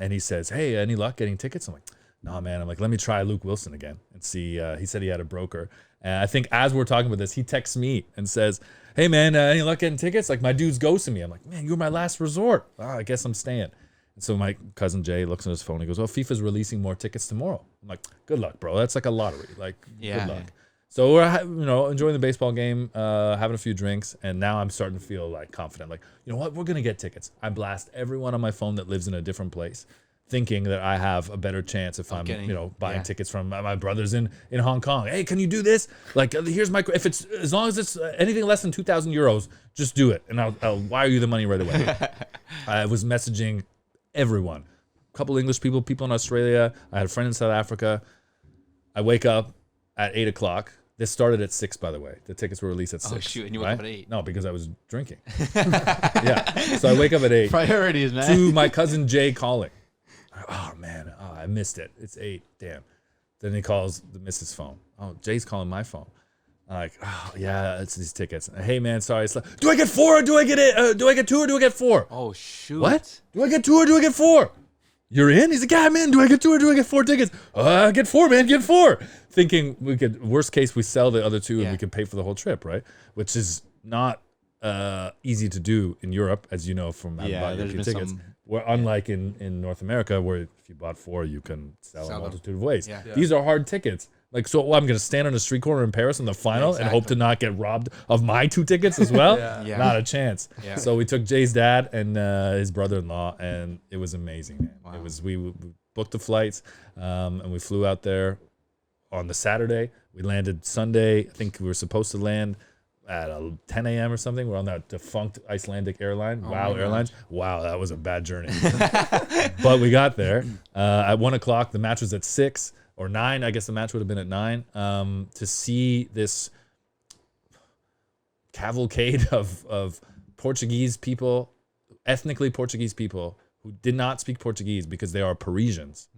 And he says, hey, any luck getting tickets? I'm like, nah, man. I'm like, let me try Luke Wilson again and see. He said he had a broker. And I think as we're talking about this, he texts me and says, hey, man, any luck getting tickets? Like, my dude's ghosting me. I'm like, man, you're my last resort. I guess I'm staying. And so my cousin Jay looks at his phone. He goes, well, FIFA's releasing more tickets tomorrow. I'm like, good luck, bro. That's like a lottery. Like, Yeah. good luck. So we're, enjoying the baseball game, having a few drinks. And now I'm starting to feel like confident. Like, you know what? We're going to get tickets. I blast everyone on my phone that lives in a different place, thinking that I have a better chance if I'm, buying tickets from my brothers in Hong Kong. Hey, can you do this? Like, here's my, if it's, as long as it's anything less than 2,000 euros, just do it. And I'll wire you the money right away. I was messaging everyone, a couple English people in Australia. I had a friend in South Africa. I wake up at 8 o'clock. This started at 6, by the way. The tickets were released at 6. Oh, shoot. And you woke up at 8. No, because I was drinking. Yeah. So I wake up at 8. Priorities, man. To my cousin Jay calling. Oh, man. Oh, I missed it. It's 8. Damn. Then he calls the missus' phone. Oh, Jay's calling my phone. I'm like, oh, yeah, it's these tickets. Hey, man, sorry. It's like, do I get 4 or do I get it? Do I get 2 or do I get 4? Oh, shoot. What? Do I get 2 or do I get 4? You're in? He's like, yeah, man, do I get 2 or do I get 4 tickets? Get 4, man, get 4. Thinking we could, worst case, we sell the other 2 and we could pay for the whole trip, right? Which is not easy to do in Europe, as you know from having bought European tickets. Where unlike in North America, where if you bought 4, you can sell a multitude of ways. Yeah. These are hard tickets. Like, so I'm going to stand on a street corner in Paris in the final and hope to not get robbed of my 2 tickets as well? Yeah. Not a chance. Yeah. So we took Jay's dad and his brother-in-law, and it was amazing, man. Wow. It was, we booked the flights, and we flew out there. on the Saturday. We landed Sunday. I think we were supposed to land at 10 a.m. or something. We're on that defunct Icelandic airline, WOW Airlines. Wow, that was a bad journey. But we got there at 1 o'clock. The match was at 6 or 9. I guess the match would have been at 9. To see this cavalcade of Portuguese people, ethnically Portuguese people, who did not speak Portuguese because they are Parisians.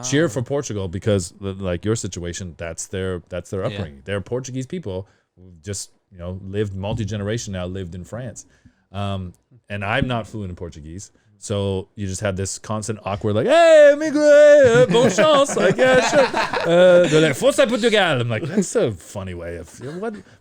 Cheer for Portugal because, like your situation, that's their upbringing. They're Portuguese people who just lived multi-generation now, lived in France. And I'm not fluent in Portuguese. So you just had this constant awkward, like, hey, migre, bon chance. Like, yeah, sure. They're like, Forza Portugal. I'm like, that's a funny way of,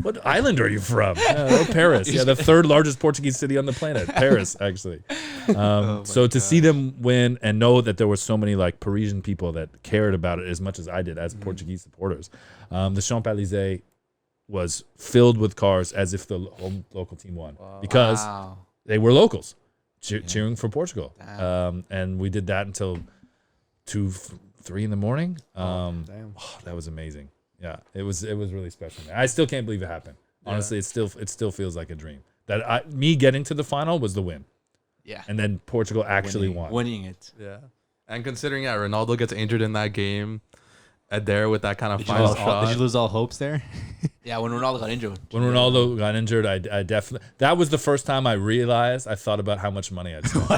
what island are you from? Paris. Yeah, the third largest Portuguese city on the planet. Paris, actually. So to see them win and know that there were so many like Parisian people that cared about it as much as I did as Portuguese supporters. The Champs-Élysées was filled with cars as if the home local team won because they were locals. Cheering for Portugal. And we did that until 2, 3 in the morning. That was amazing. Yeah, it was really special. I still can't believe it happened. Honestly, it still feels like a dream. That me getting to the final was the win. Yeah. And then Portugal actually won. Winning it. Yeah. And considering Ronaldo gets injured in that game, there with that kind of final shot. Did you lose all hopes there? Yeah, when Ronaldo got injured. When Ronaldo got injured, I definitely... That was the first time I realized I thought about how much money I'd spent.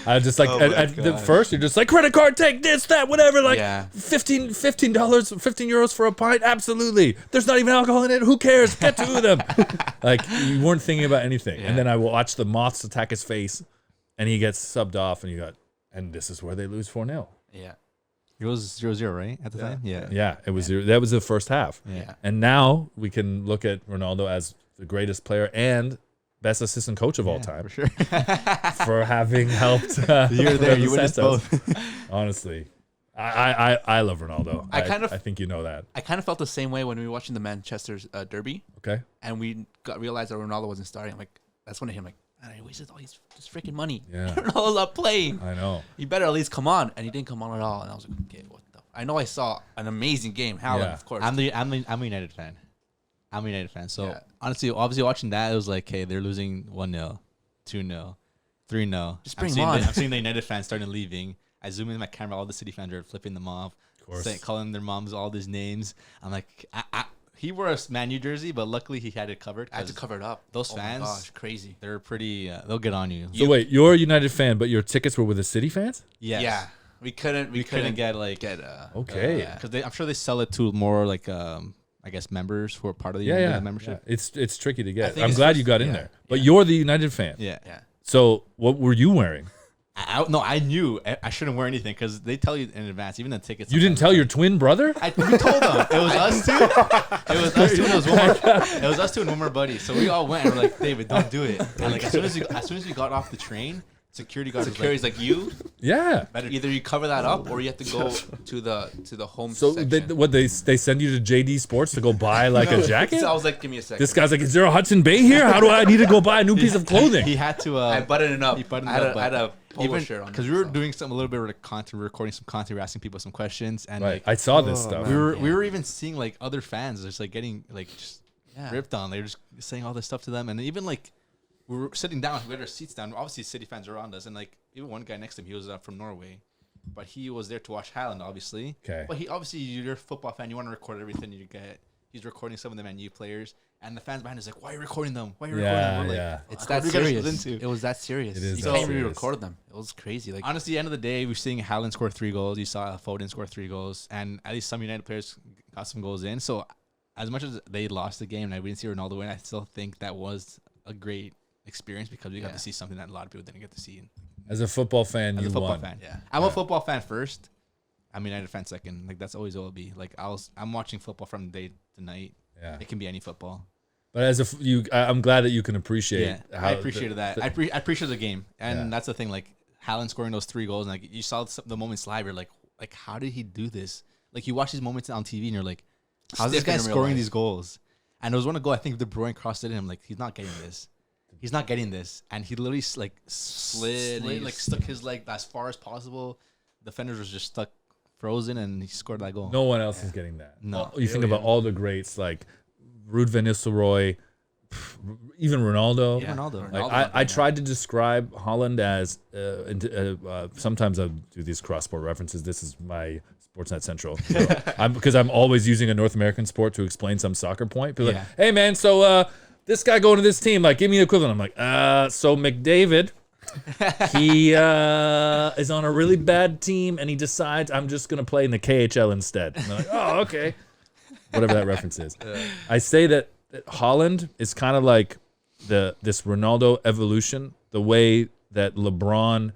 I just like... at the first, you're just like, credit card, take this, that, whatever. Like, $15 €15 for a pint? Absolutely. There's not even alcohol in it. Who cares? Get 2 of them. Like, you weren't thinking about anything. And then I watched the moths attack his face, and he gets subbed off, and this is where they lose 4-0. Yeah. It was 0-0, right, at the time? Yeah, it was 0. That was the first half. Yeah. And now we can look at Ronaldo as the greatest player and best assistant coach of all time. For sure. For having helped. You're there. You witnessed both. Honestly. I love Ronaldo. I think you know that. I kind of felt the same way when we were watching the Manchester derby. Okay. And we realized that Ronaldo wasn't starting. I'm like, that's when I hit him like, man, I wasted all his freaking money. Yeah. Ronaldo's not playing. I know. He better at least come on. And he didn't come on at all. And I was like, okay, what the? I know I saw an amazing game. Haaland, of course. I'm a United fan. So honestly, obviously watching that, it was like, hey, they're losing 1-0, 2-0, 3-0. Just bring them on. I'm seeing the United fans starting leaving. I zoom in my camera. All the City fans are flipping them off. Of course. Calling their moms all these names. I'm like, he wore a Man U jersey, but luckily he had it covered. I had to cover it up. Those fans, my gosh, crazy. They're pretty. They'll get on you. So wait, you're a United fan, but your tickets were with the City fans? Yes. Yeah. We couldn't get okay. Because I'm sure they sell it to more like I guess members who are part of the United membership. Yeah. It's tricky to get. I'm it's glad you got in there. But you're the United fan. Yeah. So what were you wearing? I knew I shouldn't wear anything because they tell you in advance. Even the tickets. You didn't tell your twin brother? We told them. It was us two. It was us two. It was us two and one more buddy. So we all went and we're like, David, don't do it. And like as soon as we got off the train, security guard was like you. Yeah. Either you cover that up or you have to go to the home So section. they send you to JD Sports to go buy like a jacket? So I was like, give me a second. This guy's like, is there a Hudson Bay here? How do I need to go buy a new piece of clothing? He had to. I buttoned it up. I had a polo even shirt on because we were doing a little bit of content, we were recording some content, we were asking people some questions, and right. like I saw this stuff. we were even seeing like other fans just like getting like just ripped on. They were just saying all this stuff to them, and even like we were sitting down, we had our seats down. Obviously, City fans are around us, and like even one guy next to him, he was from Norway, but he was there to watch Haaland, obviously. Okay. But he obviously, you're a football fan, you want to record everything you get. He's recording some of the Man U players, and the fans behind us like, why are you recording them? Why are you recording them? We're like, it's that serious. It was that serious. It is you that can't even serious. record them. It was crazy. Like honestly, at the end of the day, we're seeing Haaland score 3 goals. You saw Foden score 3 goals, and at least some United players got some goals in. So, as much as they lost the game and we didn't see Ronaldo win, I still think that was a great experience because we got to see something that a lot of people didn't get to see. As a football fan, you won. Yeah, I'm a football fan first. I'm a United fan second. Like that's always what it'll be. Like I'm watching football from day to night. Yeah, it can be any football. But I'm glad that you can appreciate. Yeah, I appreciated that. I appreciate the game, and that's the thing. Like Haaland scoring those 3 goals, and like you saw the moments live. You're like how did he do this? Like you watch these moments on TV, and you're like, how's this guy scoring these goals? And there was one goal I think De Bruyne crossed it in. I'm like, he's not getting this. He's not getting this, and he literally like slid like stuck his leg as far as possible. Defenders was just stuck frozen and he scored that goal. No one else is getting that. No. You think about all the greats like Ruud van Nistelrooy, even Ronaldo. Yeah. Ronaldo. Like I tried to describe Haaland as sometimes I do these cross-sport references. This is my Sportsnet Central. Because I'm always using a North American sport to explain some soccer point. People are like, hey man, so this guy going to this team, like give me the equivalent. I'm like, so McDavid, he is on a really bad team and he decides I'm just gonna play in the KHL instead. And they're like, oh, okay. Whatever that reference is. I say that Haaland is kind of like this Ronaldo evolution, the way that LeBron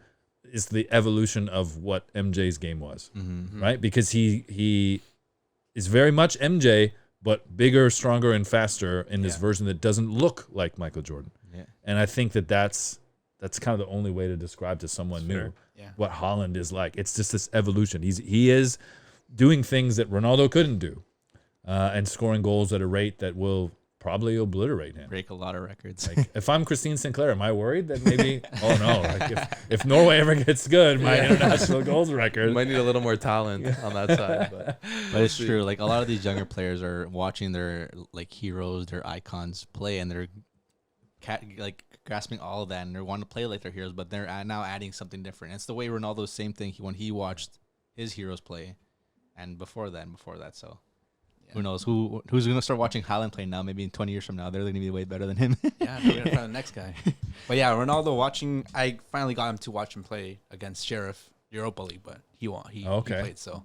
is the evolution of what MJ's game was, right? Because he is very much MJ, but bigger, stronger, and faster in this version that doesn't look like Michael Jordan. Yeah. And I think that's kind of the only way to describe to someone new what Haaland is like. It's just this evolution. He is doing things that Ronaldo couldn't do, and scoring goals at a rate that will probably obliterate him. Break a lot of records. Like, if I'm Christine Sinclair, am I worried that maybe? Oh no! Like if Norway ever gets good, my international goals record Might need a little more talent on that side. But But it's true. Like a lot of these younger players are watching their like heroes, their icons play, and they're like grasping all of that, and they want to play like their heroes, but they're now adding something different. It's the way Ronaldo's same thing when he watched his heroes play, and before that. So who knows who's gonna start watching Haaland play now? Maybe in 20 years from now, they're gonna be way better than him. Yeah, we're gonna find the next guy. But yeah, Ronaldo watching. I finally got him to watch him play against Sheriff Europa League, but he won. He played, so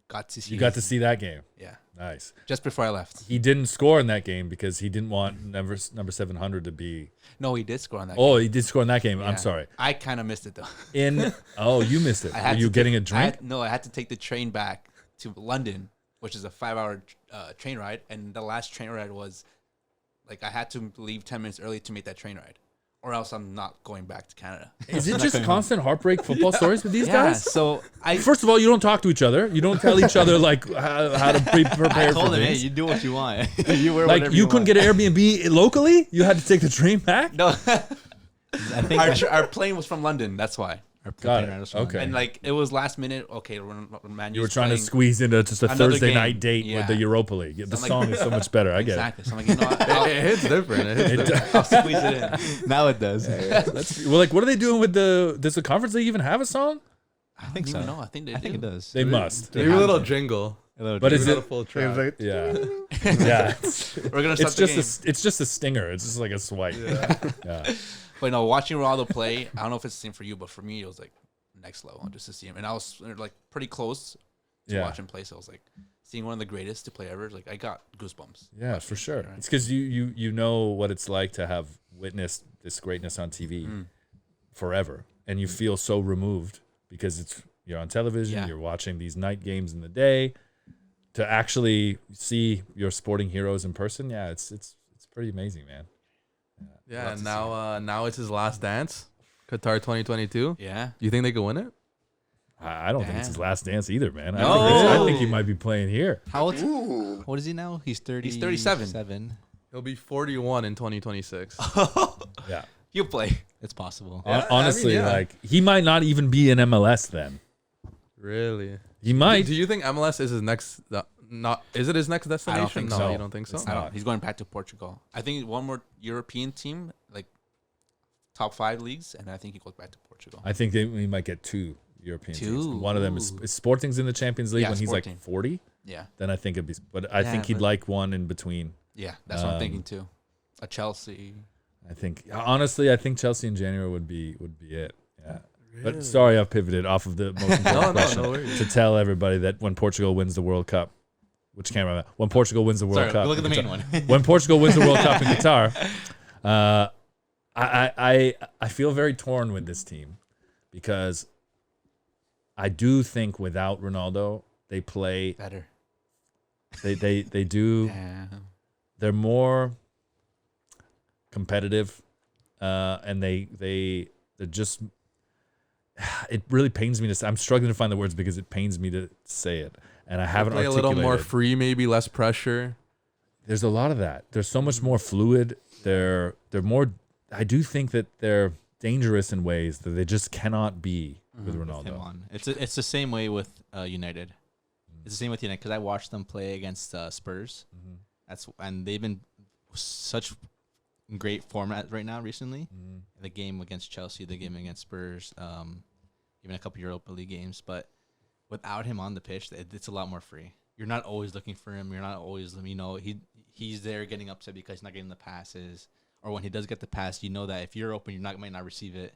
got to see. You got to see that game. Yeah, Nice. just before I left. He didn't score in that game because he didn't want number 700 to be. No, he did score on that. Oh, he did score in that game. Yeah. I'm sorry. I kind of missed it though. You missed it. I Were had you to getting take- a drink? I had to take the train back to London, which is a 5-hour train ride, and the last train ride was like I had to leave 10 minutes early to make that train ride, or else I'm not going back to Canada. Is it just constant heartbreak football stories with these guys? So First of all, you don't talk to each other. You don't tell each other like how to prepare I told for him, hey, things. you do what you want. You wear Like whatever you you couldn't want. get an Airbnb locally. You had to take the train back. no, I think our plane was from London. That's why. Got it. Okay. And like it was last minute. Okay, Man You were trying to squeeze into just a another Thursday game. night date Yeah. with the Europa League. The I'm like- song is so much better. I get exactly. So I'm like, you know what? it hits different. It hits it. different. I'll squeeze it in. now it does. Well, like, what are they doing with does the conference league even have a song? I think don't even so. know. I think they I think do. it does. They must. Maybe a little jingle. But is Maybe not it? a full It track? was like, Yeah. Yeah. We're gonna start It's the just game. it's just a stinger. It's just like a swipe. Yeah. But no, watching Ronaldo play, I don't know if it's the same for you, but for me, it was like next level just to see him. And I was like pretty close to Yeah. watch him play, so I was like seeing one of the greatest to play ever. Like I got goosebumps. Yeah, for sure. Right. It's because you know what it's like to have witnessed this greatness on TV forever, and you feel so removed because you're on television, Yeah. you're watching these night games in the day. To actually see your sporting heroes in person, yeah, it's pretty amazing, man. Yeah, and now it's his last dance, Qatar 2022. Yeah. You think they could win it? I don't think it's his Damn. last dance either, man. No. I think he might be playing here. How old? What is he now? He's 30. He's 37. He'll be 41 in 2026. Yeah. You play. It's possible. Honestly, yeah. like he might not even be in MLS then. Really? He might. Do you think MLS is his next? Is it his next destination? think No, so. you don't think so. It's I not. don't. He's going back to Portugal. I think one more European team, like top 5 leagues, and I think he goes back to Portugal. I think we might get 2 European teams. Two. One of them is Sporting's in the Champions League Yeah, when he's Sporting. like 40. Yeah. Then I think it'd be. But I think he'd but- like one in between. Yeah, that's what I'm thinking too. A Chelsea. I think honestly, I think Chelsea in January would be it. Yeah. But sorry, I've pivoted off of the most important question no worries. to tell everybody that when Portugal wins the World Cup, which can't remember when Portugal wins the World Sorry, Cup. look at the in main Qatar- one. When Portugal wins the World Cup in Qatar, I feel very torn with this team because I do think without Ronaldo they play Better. they do. Damn. They're more competitive, and they're just. It really pains me to say. I'm struggling to find the words because it pains me to say it, and I haven't Play a articulated. little more free, maybe less pressure. There's a lot of that. They're so much more fluid. They're more. I do think that they're dangerous in ways that they just cannot be with Him Ronaldo. on. It's the same way with United. It's the same with United because I watched them play against Spurs. And they've been such great format right now recently. The game against Chelsea, the game against Spurs, even a couple Europa League games. But without him on the pitch, it's a lot more free. You're not always looking for him. You're not always, he's there getting upset because he's not getting the passes. Or when he does get the pass, you know that if you're open, might not receive it.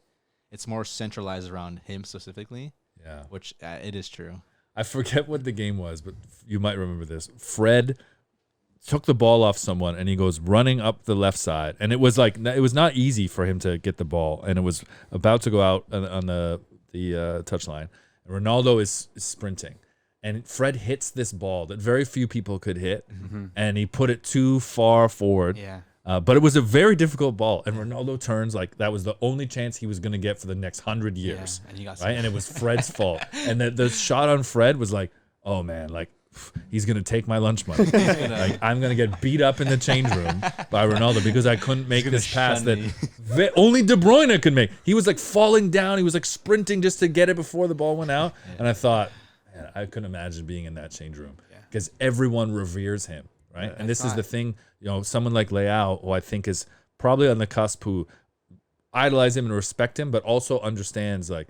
It's more centralized around him specifically. Yeah, which it is true. I forget what the game was, but you might remember this. Fred took the ball off someone, and he goes running up the left side. And it was not easy for him to get the ball, and it was about to go out on the touchline. And Ronaldo is sprinting, and Fred hits this ball that very few people could hit, and he put it too far forward. Yeah. But it was a very difficult ball, and Ronaldo turns like that was the only chance he was going to get for the next 100 years. And he got right, and it was Fred's fault. And the shot on Fred was like, oh man, like he's going to take my lunch money. Like I'm going to get beat up in the change room by Ronaldo because I couldn't make this pass that only De Bruyne could make. He was like falling down. He was like sprinting just to get it before the ball went out. And I thought, man, I couldn't imagine being in that change room because everyone reveres him. Right. And this is the thing, someone like Leao, who I think is probably on the cusp, who idolize him and respect him, but also understands like,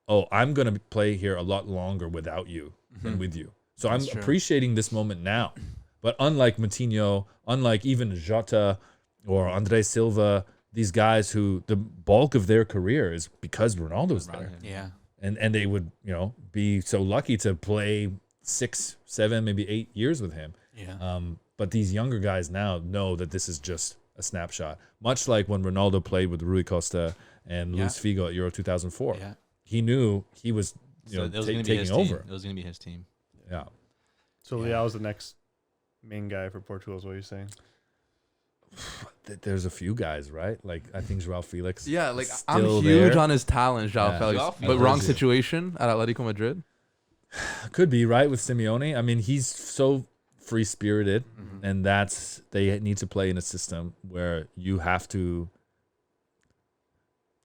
oh, I'm going to play here a lot longer without you than with you. So I'm appreciating this moment now. But unlike Moutinho, unlike even Jota or Andre Silva, these guys who the bulk of their career is because Ronaldo's there. Yeah. And they would, be so lucky to play 6, 7, maybe 8 years with him. Yeah. But these younger guys now know that this is just a snapshot. Much like when Ronaldo played with Rui Costa and Luis Figo at Euro 2004. Yeah. He knew he was, taking over. It was going to be his team. Yeah. So Leao's the next main guy for Portugal is what you're saying? There's a few guys, right? Like I think João Felix. Yeah, like I'm huge on his talent, João Felix. But wrong situation at Atletico Madrid. Could be, right, with Simeone. I mean, he's so free-spirited, and they need to play in a system where you have to.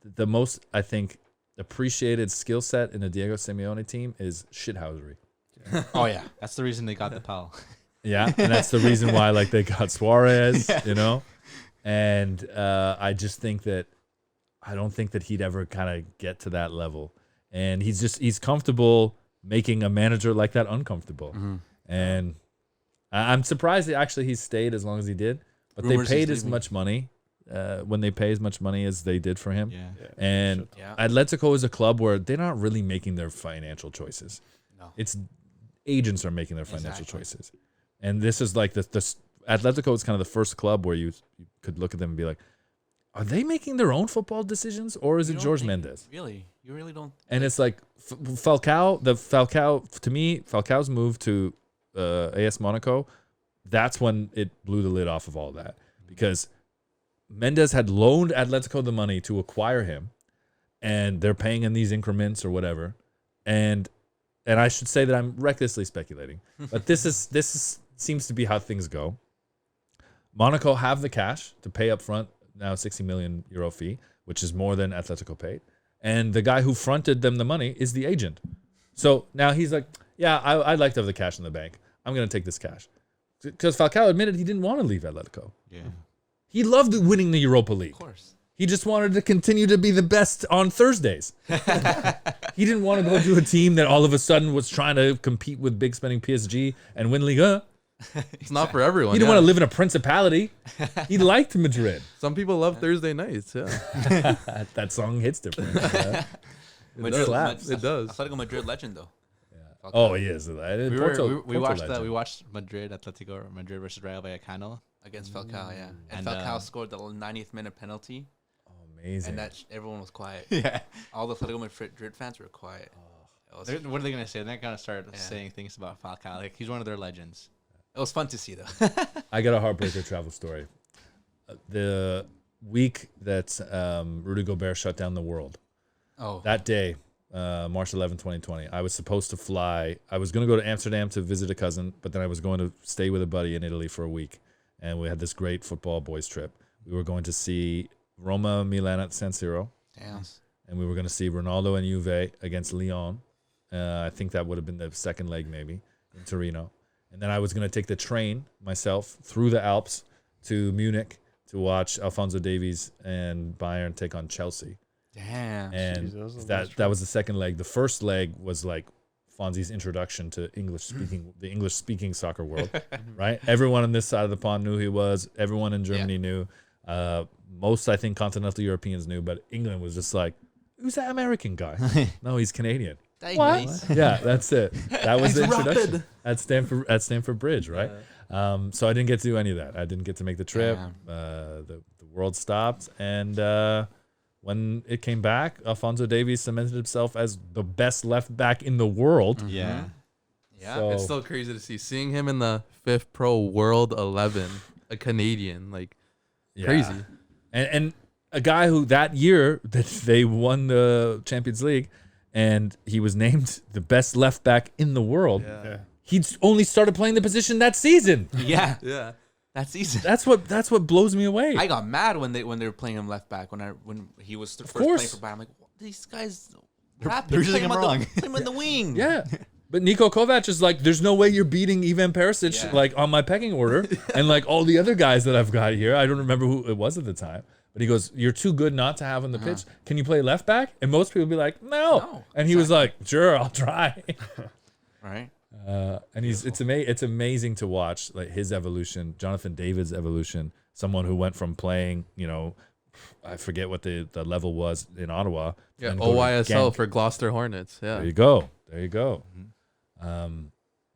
The most, I think, appreciated skill set in a Diego Simeone team is shithousery. Oh yeah, that's the reason they got the pal. Yeah, and that's the reason why they got Suarez, and I just think that I don't think that he'd ever kind of get to that level, and he's comfortable making a manager like that uncomfortable, and I'm surprised that actually he stayed as long as he did, but they paid as much money when they pay as much money as they did for him, and Atletico is a club where they're not really making their financial choices. No, it's agents are making their financial choices. And this is like the Atletico is kind of the first club where you could look at them and be like, are they making their own football decisions or is it Jorge Mendes? Really? You really don't? And it's like Falcao, to me, Falcao's move to AS Monaco, that's when it blew the lid off of all that. Because Mendes had loaned Atletico the money to acquire him, and they're paying in these increments or whatever. And I should say that I'm recklessly speculating, but this seems to be how things go. Monaco have the cash to pay up front now 60 million euro fee, which is more than Atletico paid. And the guy who fronted them the money is the agent. So now he's like, yeah, I'd like to have the cash in the bank. I'm going to take this cash. Because Falcao admitted he didn't want to leave Atletico. Yeah. He loved winning the Europa League. Of course. He just wanted to continue to be the best on Thursdays. He didn't want to go to a team that all of a sudden was trying to compete with big spending PSG and win Liga. It's not for everyone. He didn't want to live in a principality. He liked Madrid. Some people love Thursday nights. Yeah, that song hits different. It slaps. It does. Atletico Madrid legend though. Yeah. Oh, he is. We watched Atletico Madrid versus Rayo Vallecano against Falcao. Yeah, and Falcao scored the 90th minute penalty. Amazing. And everyone was quiet. Yeah. All the Atletico Madrid fans were quiet. What are they going to say? They're going to start saying things about Falcao. Like, he's one of their legends. It was fun to see, though. I got a heartbreaker travel story. The week that Rudy Gobert shut down the world, that day, March 11, 2020, I was supposed to fly. I was going to go to Amsterdam to visit a cousin, but then I was going to stay with a buddy in Italy for a week. And we had this great football boys trip. We were going to see Roma Milan at San Siro. Damn. and we were going to see Ronaldo and Juve against Lyon. I think that would have been the second leg maybe in Torino. And then I was going to take the train myself through the Alps to Munich to watch Alphonso Davies and Bayern take on Chelsea. Damn. And Jesus, that was the second leg. The first leg was like Fonzie's introduction to the English speaking soccer world, right? Everyone on this side of the pond knew who he was. Everyone in Germany knew. Most, I think, continental Europeans knew, but England was just like, who's that American guy? No, he's Canadian. What? Yeah, that's it. That was the introduction at Stamford Bridge, right? So I didn't get to do any of that. I didn't get to make the trip. The world stopped, and when it came back, Alphonso Davies cemented himself as the best left back in the world. Yeah. Yeah. So- It's still crazy to see seeing him in the fifth Pro World 11, a Canadian, like crazy. And a guy who that year that they won the Champions League, and he was named the best left back in the world. Yeah. He'd only started playing the position that season. Yeah. Yeah. That season. That's what blows me away. I got mad when they were playing him left back when he was first course. playing for Bayern. I'm like, what? These guys rapid. they're using Play him on wrong. Play him in the wing. Yeah. But Niko Kovac is like, there's no way you're beating Ivan Perisic Yeah. like on my pecking order. And like all the other guys that I've got here, I don't remember who it was at the time. But he goes, you're too good not to have on the pitch. Can you play left back? And most people be like, no. And he was like, sure, I'll try. Right. And it's amazing to watch like his evolution, Jonathan David's evolution, someone who went from playing, I forget what the level was in Ottawa. Yeah, and go to OYSL Genk. for Gloucester Hornets. Yeah. There you go.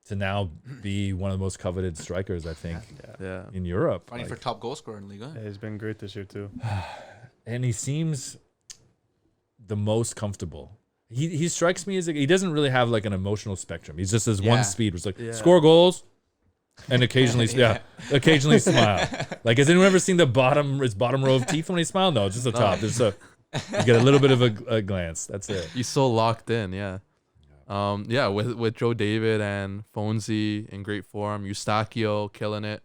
To now be one of the most coveted strikers, I think, Yeah. in Europe. Fighting Like, for top goal scorer in Liga. Yeah, he's been great this year too. and he seems the most comfortable. He strikes me as he doesn't really have like an emotional spectrum. He's just his one speed. It's like score goals and occasionally occasionally smile. Like, has anyone ever seen his bottom row of teeth when he smiles? No, just the top. There's you get a little bit of a glance. That's it. He's so locked in. Yeah. With Joe David and Fonzie in great form, Eustachio killing it.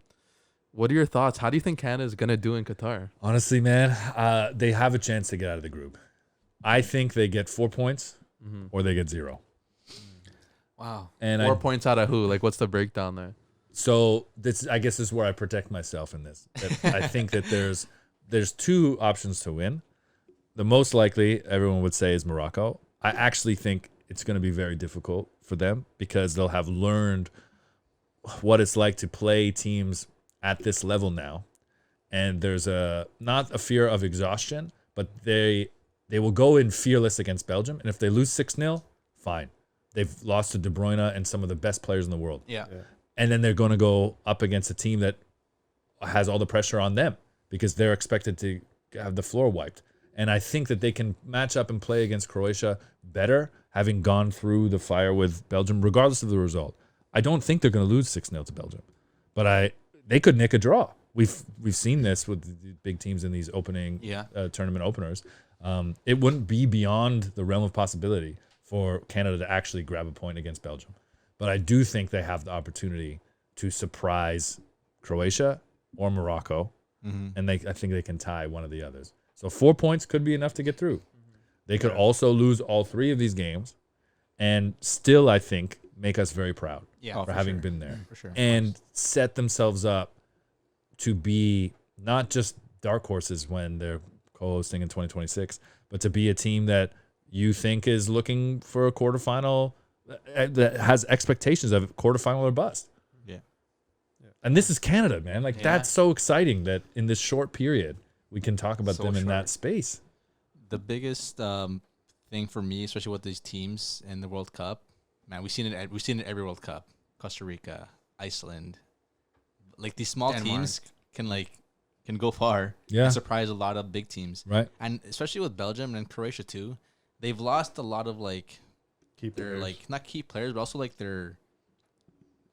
What are your thoughts? How do you think Canada is gonna do in Qatar? Honestly, man, they have a chance to get out of the group. I think they get 4 points or they get 0. Wow. And 4 points out of who? Like, what's the breakdown there? So I guess this is where I protect myself in this. That I think that there's 2 options to win. The most likely, everyone would say, is Morocco. I actually think it's going to be very difficult for them because they'll have learned what it's like to play teams at this level now. And there's not a fear of exhaustion, but they will go in fearless against Belgium. And if they lose 6-0, fine. They've lost to De Bruyne and some of the best players in the world. Yeah. And then they're going to go up against a team that has all the pressure on them because they're expected to have the floor wiped. And I think that they can match up and play against Croatia better, having gone through the fire with Belgium, regardless of the result. I don't think they're going to lose 6-0 to Belgium, but they could nick a draw. We've seen this with the big teams in these opening tournament openers. It wouldn't be beyond the realm of possibility for Canada to actually grab a point against Belgium. But I do think they have the opportunity to surprise Croatia or Morocco, and I think they can tie one of the others. So 4 points could be enough to get through. They could also lose all 3 of these games and still, I think, make us very proud for having been there. For sure. And set themselves up to be not just dark horses when they're co-hosting in 2026, but to be a team that you think is looking for a quarterfinal, that has expectations of quarterfinal or bust. Yeah. And this is Canada, man. Like, that's so exciting that in this short period, we can talk about them in that space. The biggest thing for me, especially with these teams in the World Cup, man, we've seen it every World Cup. Costa Rica, Iceland, like these small teams can go far and surprise a lot of big teams, right? And especially with Belgium and Croatia too, they've lost a lot of not key players, but also like their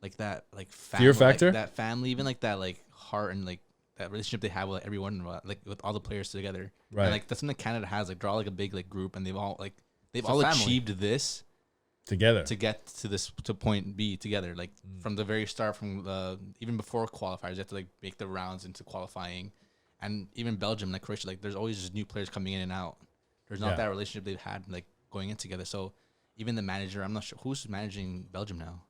family, fear factor, like that family, even like that like heart and like that relationship they have with everyone, like with all the players together, right? And like that's something Canada has. Like they're all like a big like group, and they've all achieved this together to get to point B together. Like from the very start, from even before qualifiers, you have to like make the rounds into qualifying, and even Belgium, like Croatia, like there's always just new players coming in and out, There's not Yeah. that relationship they've had like going in together. So even the manager, I'm not sure who's managing Belgium now.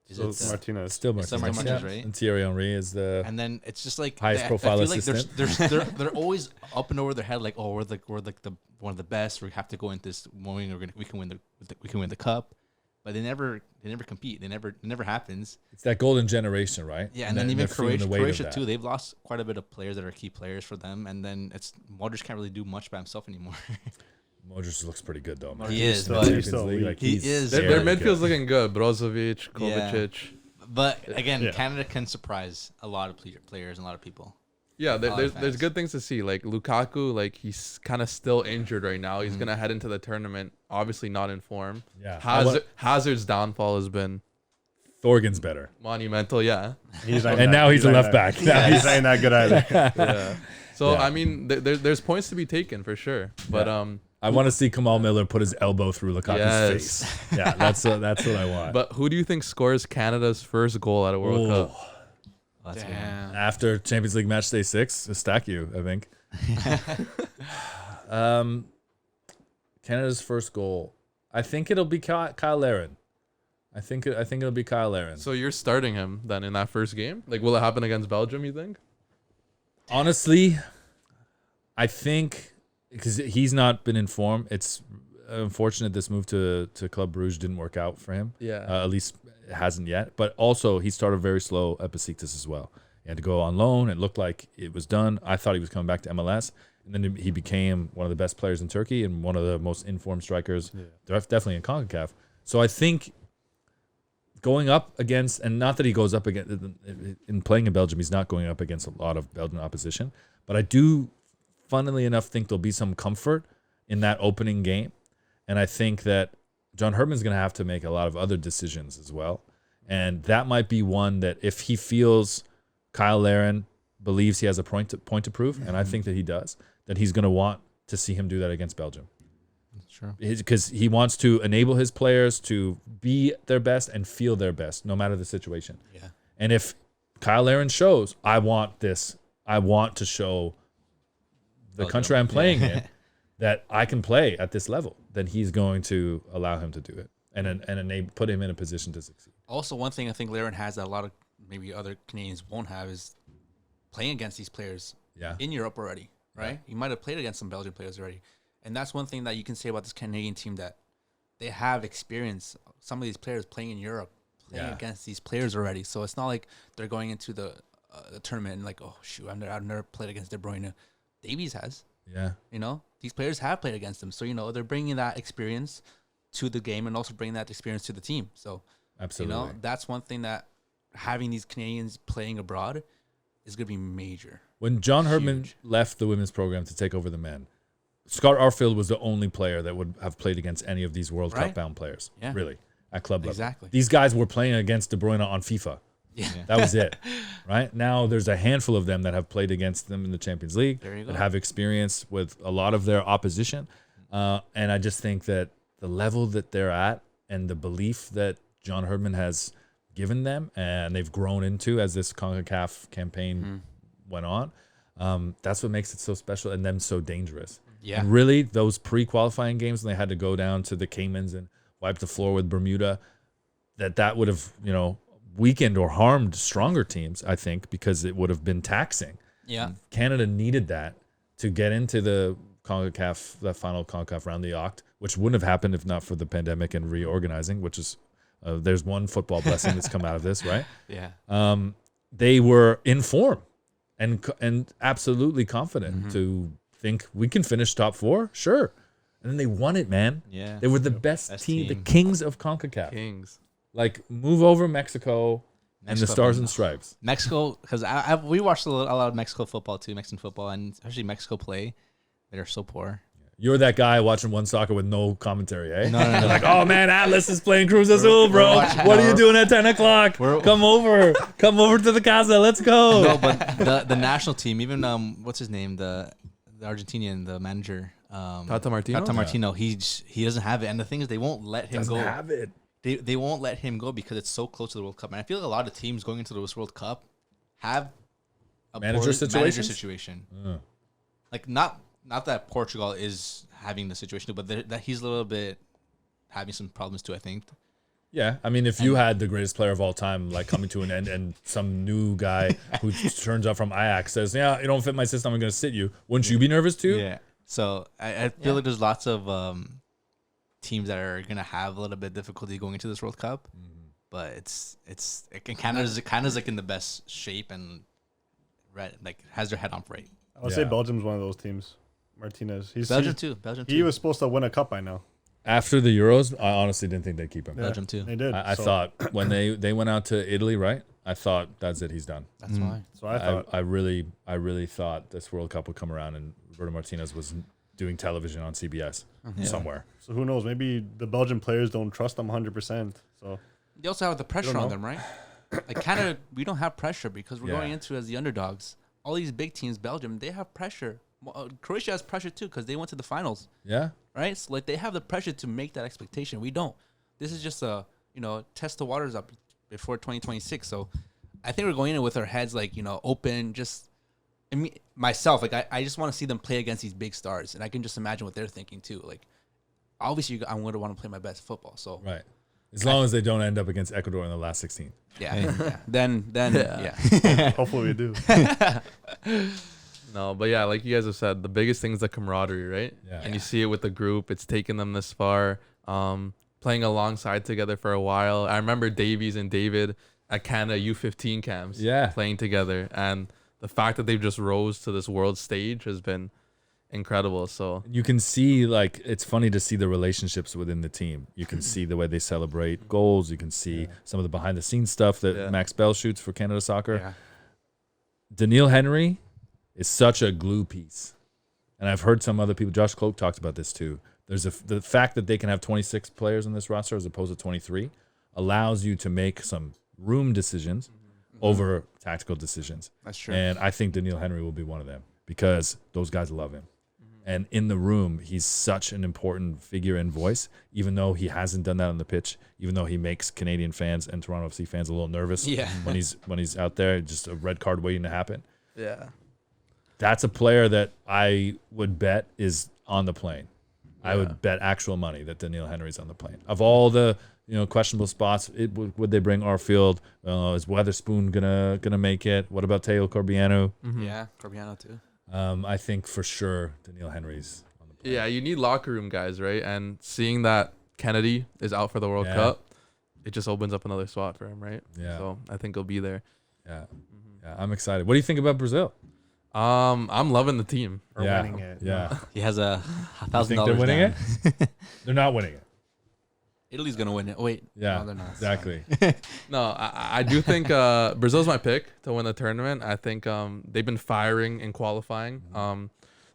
Is So it Martinez. Still It's still Martinez, Martinez, right? And Thierry Henry is the And then it's just like highest I profile feel like assistant. they're always up and over their head, like, oh, we're like the one of the best. We have to go into this moment. We can win the cup, but they never compete. It never happens. it's that golden generation, right? Yeah, and then even they're feeling the weight of Croatia that. too. They've lost quite a bit of players that are key players for them, and then Modric can't really do much by himself anymore. Modric looks pretty good though. Man. He is, still- but he's Champions still League, elite. like, He he's is, Their very midfield's good. looking good. Brozovic, Yeah. Kovacic. But again, Yeah. Canada can surprise a lot of players and a lot of people. Yeah, Fans. there's good things to see. Like Lukaku, like he's kind of still injured right now. He's gonna head into the tournament, obviously not in form. Yeah. Hazard's downfall has been Thorgan's better. monumental. Yeah, He's not And that- now he's a not left that- back. Now He's not that good either. yeah. So Yeah. I mean, there's points to be taken for sure. But I want to see Kamal Miller put his elbow through Lukaku's Yes. face. Yeah, that's what I want. but who do you think scores Canada's first goal at a World Oh, Cup? That's good. Damn. after Champions League match day 6, stack you, I think. Canada's first goal. I think it'll be Kyle Larin. I think it'll be Kyle Larin. So you're starting him then in that first game? Like, will it happen against Belgium? You think? Honestly, I think because he's not been in form, it's unfortunate this move to Club Brugge didn't work out for him. Yeah. At least it hasn't yet. But also, he started very slow at Besiktas as well. He had to go on loan. It looked like it was done. I thought he was coming back to MLS. And then he became one of the best players in Turkey and one of the most informed strikers, definitely in CONCACAF. So I think going up against, and not that he goes up against, in playing in Belgium, he's not going up against a lot of Belgian opposition. But I do, funnily enough, think there'll be some comfort in that opening game. And I think that John Herdman's going to have to make a lot of other decisions as well. And that might be one that if he feels Kyle Larin believes he has a point to prove, and I think that he does, that he's going to want to see him do that against Belgium. Sure. Because he wants to enable his players to be their best and feel their best, no matter the situation. Yeah. And if Kyle Larin shows, I want this, I want to show the Belgium. country I'm playing in that I can play at this level, then he's going to allow him to do it and put him in a position to succeed. Also, one thing I think Larin has that a lot of maybe other Canadians won't have is playing against these players Yeah. in Europe already, right? You might have played against some Belgian players already. And that's one thing that you can say about this Canadian team, that they have experience. Some of these players playing in Europe, playing Yeah. against these players already. So it's not like they're going into the tournament and like, oh, shoot, I've never played against De Bruyne. Davies has, Yeah. you know? These players have played against them. So, you know, they're bringing that experience to the game and also bringing that experience to the team. So, Absolutely. you know, that's one thing that having these Canadians playing abroad is going to be major. When John Herdman Huge. left the women's program to take over the men, Scott Arfield was the only player that would have played against any of these World Cup Right. bound players. Yeah. Really, at club level. Exactly. These guys were playing against De Bruyne on FIFA. Yeah. That was it. Right? Now there's a handful of them that have played against them in the Champions League, There you that go. have experience with a lot of their opposition. And I just think that the level that they're at and the belief that John Herdman has given them and they've grown into as this CONCACAF campaign went on, that's what makes it so special and them so dangerous. Yeah. And really, those pre-qualifying games when they had to go down to the Caymans and wipe the floor with Bermuda, that would have, you know, weakened or harmed stronger teams, I think, because it would have been taxing. Yeah. Canada needed that to get into the CONCACAF, the final CONCACAF round, the Oct, which wouldn't have happened if not for the pandemic and reorganizing, which is, there's one football blessing that's come out of this, right? Yeah. They were in form and absolutely confident to think we can finish top 4, sure. And then they won it, man. Yeah. They were the best team, the kings of CONCACAF. Kings. Like, move over Mexico and the Mexico, Stars man. and Stripes. Mexico, because we watched a lot of Mexico football too, Mexican football, and especially Mexico play. They're so poor. You're that guy watching One Soccer with no commentary, eh? No. You're like, oh man, Atlas is playing Cruz Azul, bro. watching- What are you doing at 10 o'clock? Come over to the casa. Let's go. No, but the national team, even what's his name, the Argentinian, the manager, Tata Martino? Tata Martino, he doesn't have it, and the thing is, they won't let him Doesn't go. have it. They won't let him go because it's so close to the World Cup, and I feel like a lot of teams going into the World Cup have a Manager poor situations? situation. Like not not that Portugal is having the situation, but that he's a little bit having some problems too, I think. Yeah, I mean, if you had the greatest player of all time like coming to an end, and some new guy who turns up from Ajax says, "Yeah, you don't fit my system, I'm going to sit you," wouldn't you be nervous too? Yeah. So I feel like there's lots of teams that are going to have a little bit of difficulty going into this World Cup, but Canada's kind of like in the best shape and like has their head on straight. I would say Belgium's one of those teams. Martinez. Belgium too. He was supposed to win a cup by now. After the Euros, I honestly didn't think they'd keep him. Yeah, Belgium too. They did. I thought when they went out to Italy, right? I thought that's it. He's done. That's why. So I thought. I really thought this World Cup would come around and Roberto Martinez was doing television on CBS somewhere. So who knows? Maybe the Belgian players don't trust him 100%. So They also have the pressure on them, right? Like Canada, we don't have pressure because we're going into as the underdogs. All these big teams, Belgium, they have pressure. Croatia has pressure too because they went to the finals. Yeah. Right? So like they have the pressure to make that expectation. We don't. This is just a, test the waters up before 2026. So I think we're going in with our heads like, open, just myself, like I just want to see them play against these big stars, and I can just imagine what they're thinking too. Like obviously I'm going to want to play my best football. So Right. As long as they don't end up against Ecuador in the last 16. yeah. Then yeah. hopefully we do. No, but yeah, like you guys have said, the biggest thing is the camaraderie, right? Yeah. And you see it with the group. It's taken them this far, playing alongside together for a while. I remember Davies and David at Canada U15 camps playing together. And the fact that they've just rose to this world stage has been incredible. So you can see, like, it's funny to see the relationships within the team. You can see the way they celebrate goals. You can see some of the behind the scenes stuff that Max Bell shoots for Canada Soccer. Yeah. Doneil Henry is such a glue piece. And I've heard some other people, Josh Cloak talked about this too. There's the fact that they can have 26 players in this roster as opposed to 23 allows you to make some room decisions over tactical decisions. That's true. And I think Doneil Henry will be one of them because those guys love him. And in the room, he's such an important figure and voice, even though he hasn't done that on the pitch, even though he makes Canadian fans and Toronto FC fans a little nervous when he's out there, just a red card waiting to happen. yeah. That's a player that I would bet is on the plane. I would bet actual money that Doneil Henry's on the plane. Of all the questionable spots, would they bring Arfield? Is Weatherspoon gonna make it? What about Teo Corbiano? Yeah, Corbiano too. I think for sure Doneil Henry's on the plane. Yeah, you need locker room guys, right? And seeing that Kennedy is out for the World Cup, it just opens up another spot for him, right? Yeah. So I think he'll be there. Yeah. Yeah, I'm excited. What do you think about Brazil? I'm loving the team. Or winning it. Yeah. He has $1,000. Think they're winning it? They're not winning it. Italy's gonna win it. Oh, wait, Yeah, no, they're not. exactly. No, I do think Brazil's my pick to win the tournament. I think they've been firing in qualifying.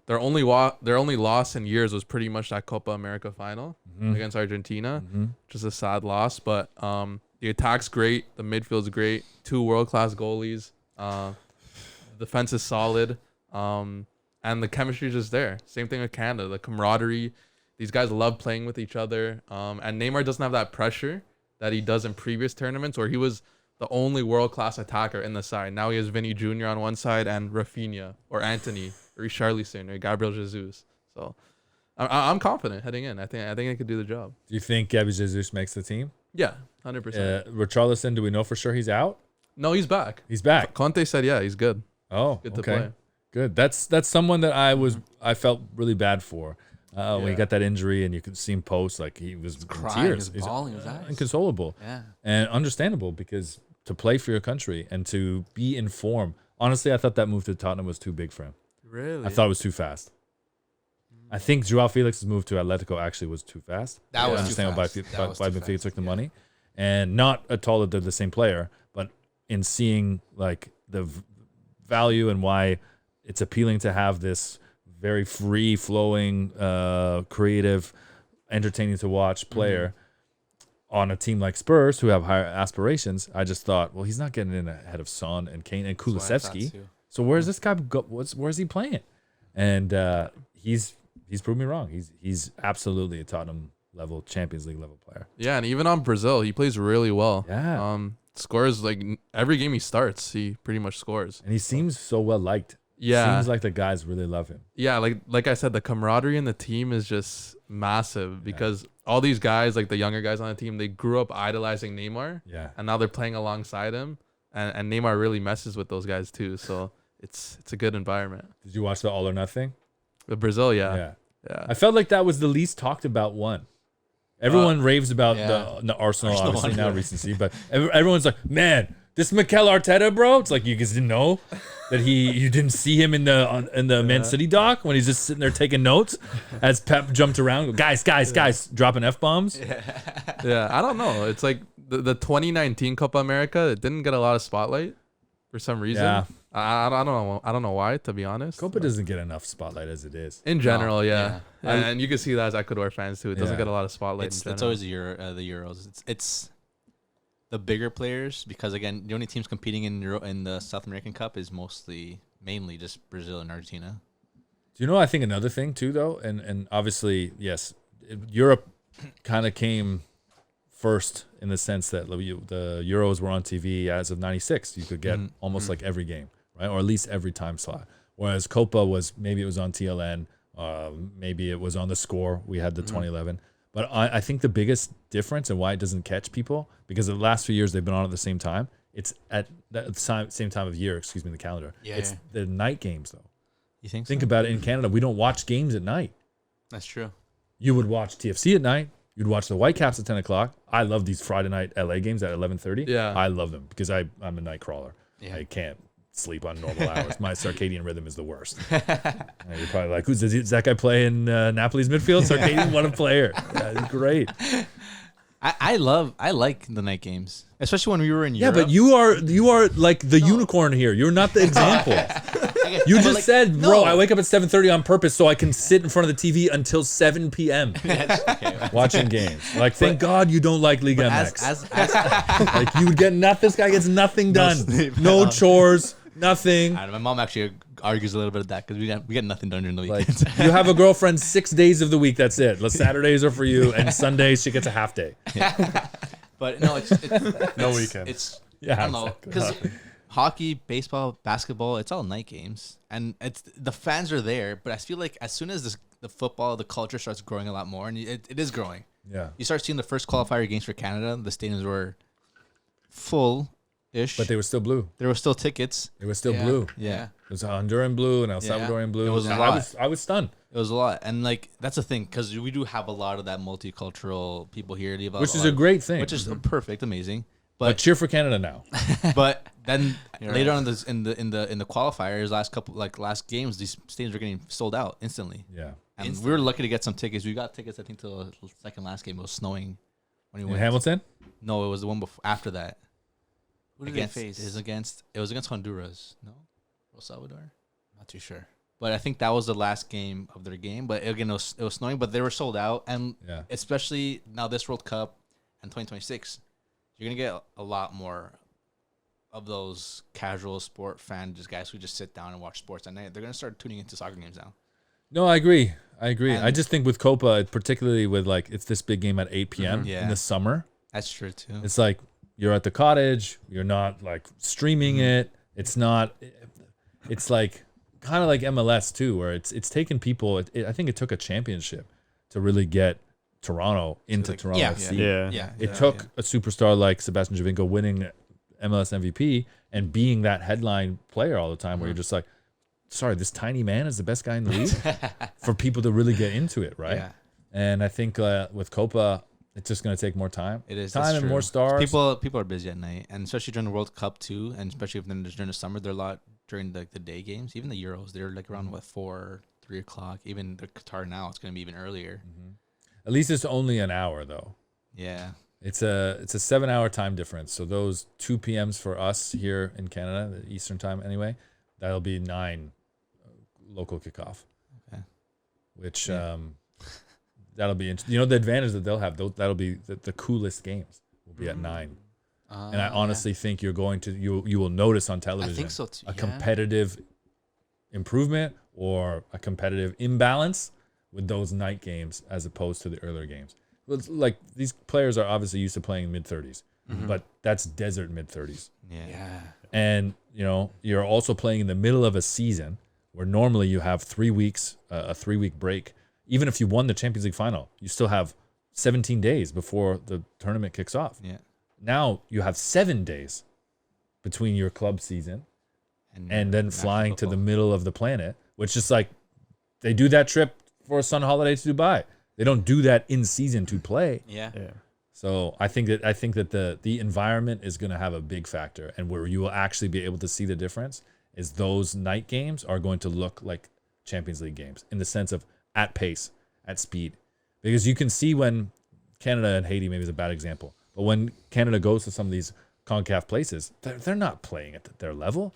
Their only loss in years was pretty much that Copa America final against Argentina, which is a sad loss. But the attack's great, the midfield's great, 2 world-class goalies. The defense is solid, and the chemistry is just there. Same thing with Canada, the camaraderie. These guys love playing with each other, and Neymar doesn't have that pressure that he does in previous tournaments where he was the only world-class attacker in the side. Now he has Vinny Jr. on one side and Rafinha or Anthony or Richarlison or Gabriel Jesus. So I'm confident heading in. I think I could do the job. Do you think Gabi Jesus makes the team? Yeah, 100%. Richarlison, do we know for sure he's out? No, he's back. He's back. Conte said, yeah, he's good. Oh, Good to okay. play. Good. That's someone that I felt really bad for when he got that injury, and you could see him post like he was in Crying, tears. he was bawling his eyes. Inconsolable. Yeah. And understandable because to play for your country and to be in form. Honestly, I thought that move to Tottenham was too big for him. Really? I thought it was too fast. I think Joao Felix's move to Atletico actually was too fast. That was too Understand fast. why Benfica took the money, and not at all that they're the same player, but in seeing like the value and why it's appealing to have this very free flowing, creative, entertaining to watch player on a team like Spurs who have higher aspirations. I just thought, well, he's not getting in ahead of Son and Kane and That's what I thought Kulusevski. too. So where's this guy go? Where's he playing? And he's proved me wrong. He's absolutely a Tottenham level, Champions League level player. Yeah, and even on Brazil, he plays really well. Yeah. Scores like every game he starts, he pretty much scores. And he seems so well liked Yeah. Seems like the guys really love him. Yeah, like I said, the camaraderie in the team is just massive because all these guys, like the younger guys on the team, they grew up idolizing Neymar. Yeah. And now they're playing alongside him. And Neymar really messes with those guys too. So it's a good environment. Did you watch the All or Nothing? The Brazil, yeah. Yeah. I felt like that was the least talked about one. Everyone raves about the Arsenal, obviously now recency, but everyone's like, man, this Mikel Arteta, bro. It's like you guys didn't know that you didn't see him in the Man City doc when he's just sitting there taking notes as Pep jumped around. Guys, dropping F-bombs. Yeah, I don't know. It's like the 2019 Copa America, it didn't get a lot of spotlight for some reason. Yeah. I don't know. I don't know why, to be honest. Copa doesn't get enough spotlight as it is. In general, yeah. And you can see that as Ecuador fans too. It doesn't get a lot of spotlight. It's always the Euros. It's the bigger players because again, the only teams competing in the South American Cup is mainly just Brazil and Argentina. Do you know? I think another thing too, though, and obviously, yes, Europe kind of came first in the sense that the Euros were on TV as of '96. You could get almost like every game, right, or at least every time slot. Whereas Copa was maybe it was on TLN, maybe it was on theScore. We had the 2011. But I think the biggest difference and why it doesn't catch people, because the last few years they've been on at the same time, it's at the same time of year, the calendar. Yeah, it's the night games, though. You think Think about it. In Canada, we don't watch games at night. That's true. You would watch TFC at night. You'd watch the Whitecaps at 10 o'clock. I love these Friday night LA games at 11:30. Yeah. I love them because I'm a night crawler. Yeah. I can't sleep on normal hours. My circadian rhythm is the worst. You're probably like, does that guy play in Napoli's midfield? Circadian, what a player. Yeah, he's great. I like the night games, especially when we were in Europe. Yeah, but you are like the unicorn here. You're not the example. You just said, bro, I wake up at 7:30 on purpose so I can sit in front of the TV until 7 p.m. watching games. Like, thank God you don't like Liga MX. Like, you would get nothing. This guy gets nothing done. No chores, nothing. I don't know, my mom actually argues a little bit of that because we get nothing done during the Like, weekends. you have a girlfriend 6 days of the week. That's it. The Saturdays are for you, and Sundays she gets a half day. But no, it's No weekend. It's Yeah, I don't know because hockey, baseball, basketball, it's all night games, and it's the fans are there. But I feel like as soon as the football, the culture starts growing a lot more, and it is growing. Yeah. You start seeing the first qualifier games for Canada. The stadiums were full-ish, But they were still blue. there were still tickets. They were still blue. Yeah. It was Honduran blue and El Salvadorian blue. It was a I lot. was stunned. It was a lot, and like that's the thing because we do have a lot of that multicultural people here, Which is a great thing. which is perfect, amazing. But cheer for Canada now. But then You're later right. on in the qualifiers, last games, these stadiums were getting sold out instantly. Yeah. And we were lucky to get some tickets. We got tickets, I think, till the second last game. It was snowing when we In went. Hamilton? No, it was the one after that. Who did they face? It was against Honduras. No, El Salvador. Not too sure. But I think that was the last game of their game. But again, it was snowing, but they were sold out. And Yeah. especially now this World Cup and 2026, you're going to get a lot more of those casual sport fan, just guys who just sit down and watch sports at night. They're going to start tuning into soccer games now. No, I agree. I And- just think with Copa, particularly with like, it's this big game at 8 p.m. Yeah. in the summer. That's true, too. It's like you're at the cottage. You're not like streaming it. It's not, it's like kind of like MLS too, where it's taken people. I think it took a championship to really get Toronto into Toronto yeah, FC. Yeah. It took a superstar like Sebastian Giovinco winning MLS MVP and being that headline player all the time where you're just like, sorry, this tiny man is the best guy in the league for people to really get into it, right? Yeah. And I think with Copa, it's just going to take more time. It is. Time that's and true. more stars. People are busy at night, and especially during the World Cup too, and especially if then during the summer, they're a lot during the day games. Even the Euros, they're like around 4, 3 o'clock. Even the Qatar now, it's going to be even earlier. At least it's only an hour though. Yeah. It's a 7-hour time difference. So those 2 p.m.s for us here in Canada, the Eastern time anyway, that'll be 9 local kickoff. Okay. Which that'll be the advantage that they'll have. That'll be the coolest games will be at 9. And I honestly think you're going to you will notice on television I think so too. a competitive improvement or a competitive imbalance with those night games as opposed to the earlier games. It's like these players are obviously used to playing mid-30s, but that's desert mid-30s. Yeah. Yeah. And, you're also playing in the middle of a season where normally you have 3 weeks, a 3-week break. Even if you won the Champions League final, you still have 17 days before the tournament kicks off. Yeah. Now you have 7 days between your club season and then flying to the middle of the planet, which is like they do that trip for a sun holiday to Dubai. They don't do that in season to play. Yeah. So I think that the environment is going to have a big factor, and where you will actually be able to see the difference is those night games are going to look like Champions League games in the sense of at pace, at speed, because you can see when Canada and Haiti maybe is a bad example, but when Canada goes to some of these CONCACAF places, they're not playing at their level.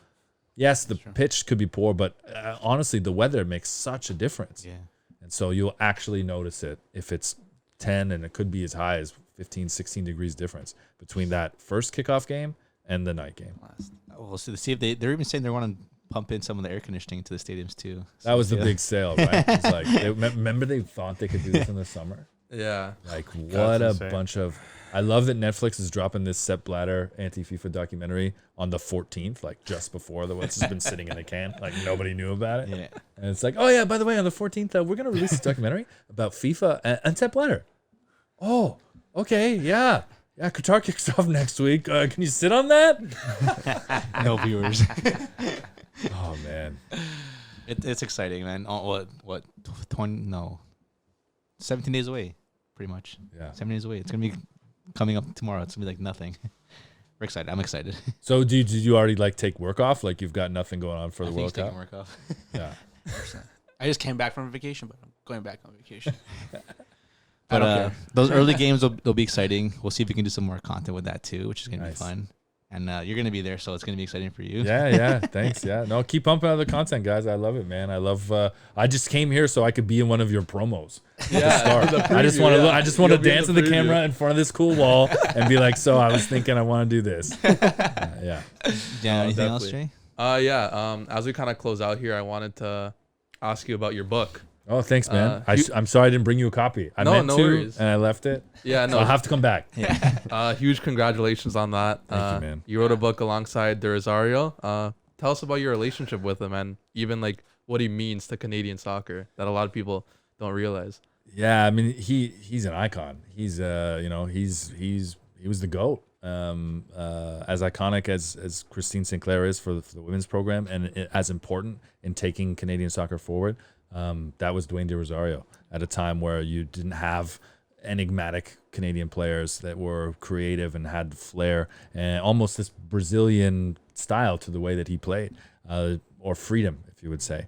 Yes, the pitch could be poor, but honestly, the weather makes such a difference. Yeah. And so you'll actually notice it if it's 10, and it could be as high as 15, 16 degrees difference between that first kickoff game and the night game. We'll see if they're even saying they want to pump in some of the air conditioning to the stadiums too. That was the big sale, right? It's like, remember they thought they could do this in the summer? Yeah. Like, what a insane. bunch of... I love that Netflix is dropping this Sepp Blatter anti-FIFA documentary on the 14th, like just before it's just been sitting in a can. Like, nobody knew about it. Yeah. And it's like, oh yeah, by the way, on the 14th, we're going to release this documentary about FIFA and Sepp Blatter. Oh, okay, yeah. Yeah, Qatar kicks off next week. Can you sit on that? No viewers. Oh, man. It's exciting, man. Oh, what 17 days away, pretty much. Yeah. 7 days away. It's gonna be coming up tomorrow. It's gonna be like nothing. We're excited. I'm excited. So did you already like take work off? Like you've got nothing going on for the World Cup? Work off. Yeah. I just came back from vacation, but I'm going back on vacation. But those early games they'll be exciting. We'll see if we can do some more content with that too, which is gonna Nice. be fun. And you're gonna be there, so it's gonna be exciting for you. Yeah. Thanks. Yeah. No, keep pumping out the content, guys. I love it, man. I love. I just came here so I could be in one of your promos. Yeah. I just want to. I just want to You'll be in dance the in the preview. camera in front of this cool wall and be like, "So I was thinking I want to do this." Yeah. Yeah. Anything else, definitely. Jay? Yeah. As we kind of close out here, I wanted to ask you about your book. Oh, thanks, man. you- I'm sorry I didn't bring you a copy. I meant no to, worries. and I left it. Yeah, So no. I'll have to come back. Huge congratulations on that. Thank you, man. You wrote a book alongside DeRosario. Tell us about your relationship with him and even like what he means to Canadian soccer that a lot of people don't realize. Yeah, I mean he's an icon. He's he was the GOAT. As iconic as Christine Sinclair is for the women's program, and as important in taking Canadian soccer forward, that was Dwayne De Rosario at a time where you didn't have enigmatic Canadian players that were creative and had flair and almost this Brazilian style to the way that he played, or freedom, if you would say,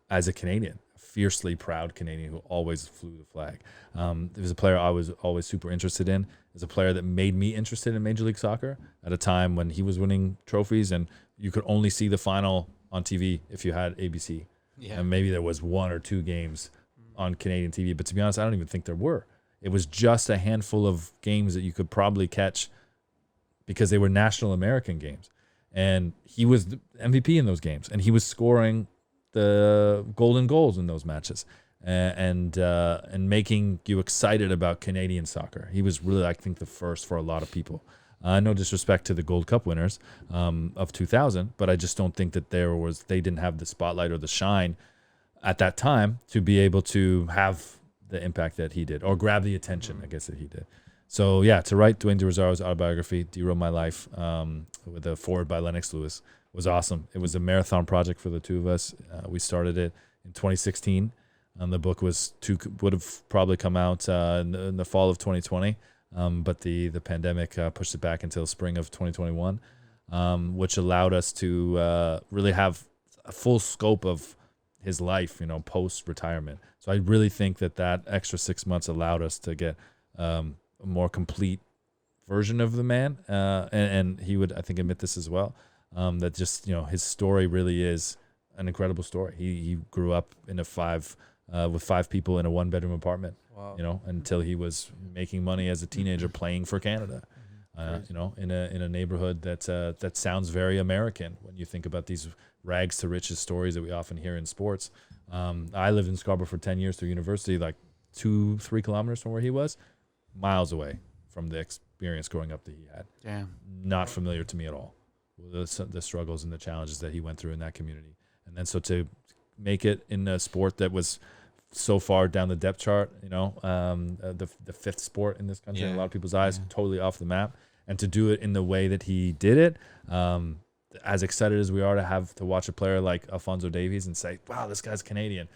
as a Canadian. Fiercely proud Canadian who always flew the flag. It was a player I was always super interested in. It was a player that made me interested in Major League Soccer at a time when he was winning trophies and you could only see the final on TV if you had ABC. Yeah. And maybe there was 1 or 2 games on Canadian TV. But to be honest, I don't even think there were. It was just a handful of games that you could probably catch because they were national American games. And he was the MVP in those games. And he was scoring the golden goals in those matches and making you excited about Canadian soccer. He was really, I think, the first for a lot of people. No disrespect to the Gold Cup winners of 2000, but I just don't think that they didn't have the spotlight or the shine at that time to be able to have the impact that he did or grab the attention, I guess, that he did. So yeah, to write Dwayne De Rosario's autobiography, D-Row My Life, with a foreword by Lennox Lewis, was awesome. It was a marathon project for the two of us. We started it in 2016. The book would have probably come out in the fall of 2020, but the pandemic pushed it back until spring of 2021, which allowed us to really have a full scope of his life, post-retirement. So I really think that extra 6 months allowed us to get a more complete version of the man, and he would, I think, admit this as well. That just his story really is an incredible story. He grew up in with 5 people in a 1-bedroom apartment. Wow. Until he was making money as a teenager playing for Canada. In a neighborhood that sounds very American when you think about these rags to riches stories that we often hear in sports. I lived in Scarborough for 10 years through university, like 2-3 kilometers from where he was, miles away from the experience growing up that he had. Damn. Not familiar to me at all. The struggles and the challenges that he went through in that community. And then so to make it in a sport that was so far down the depth chart, the fifth sport in this country in a lot of people's eyes, totally off the map, and to do it in the way that he did it, as excited as we are to watch a player like Alphonso Davies and say, wow, this guy's Canadian.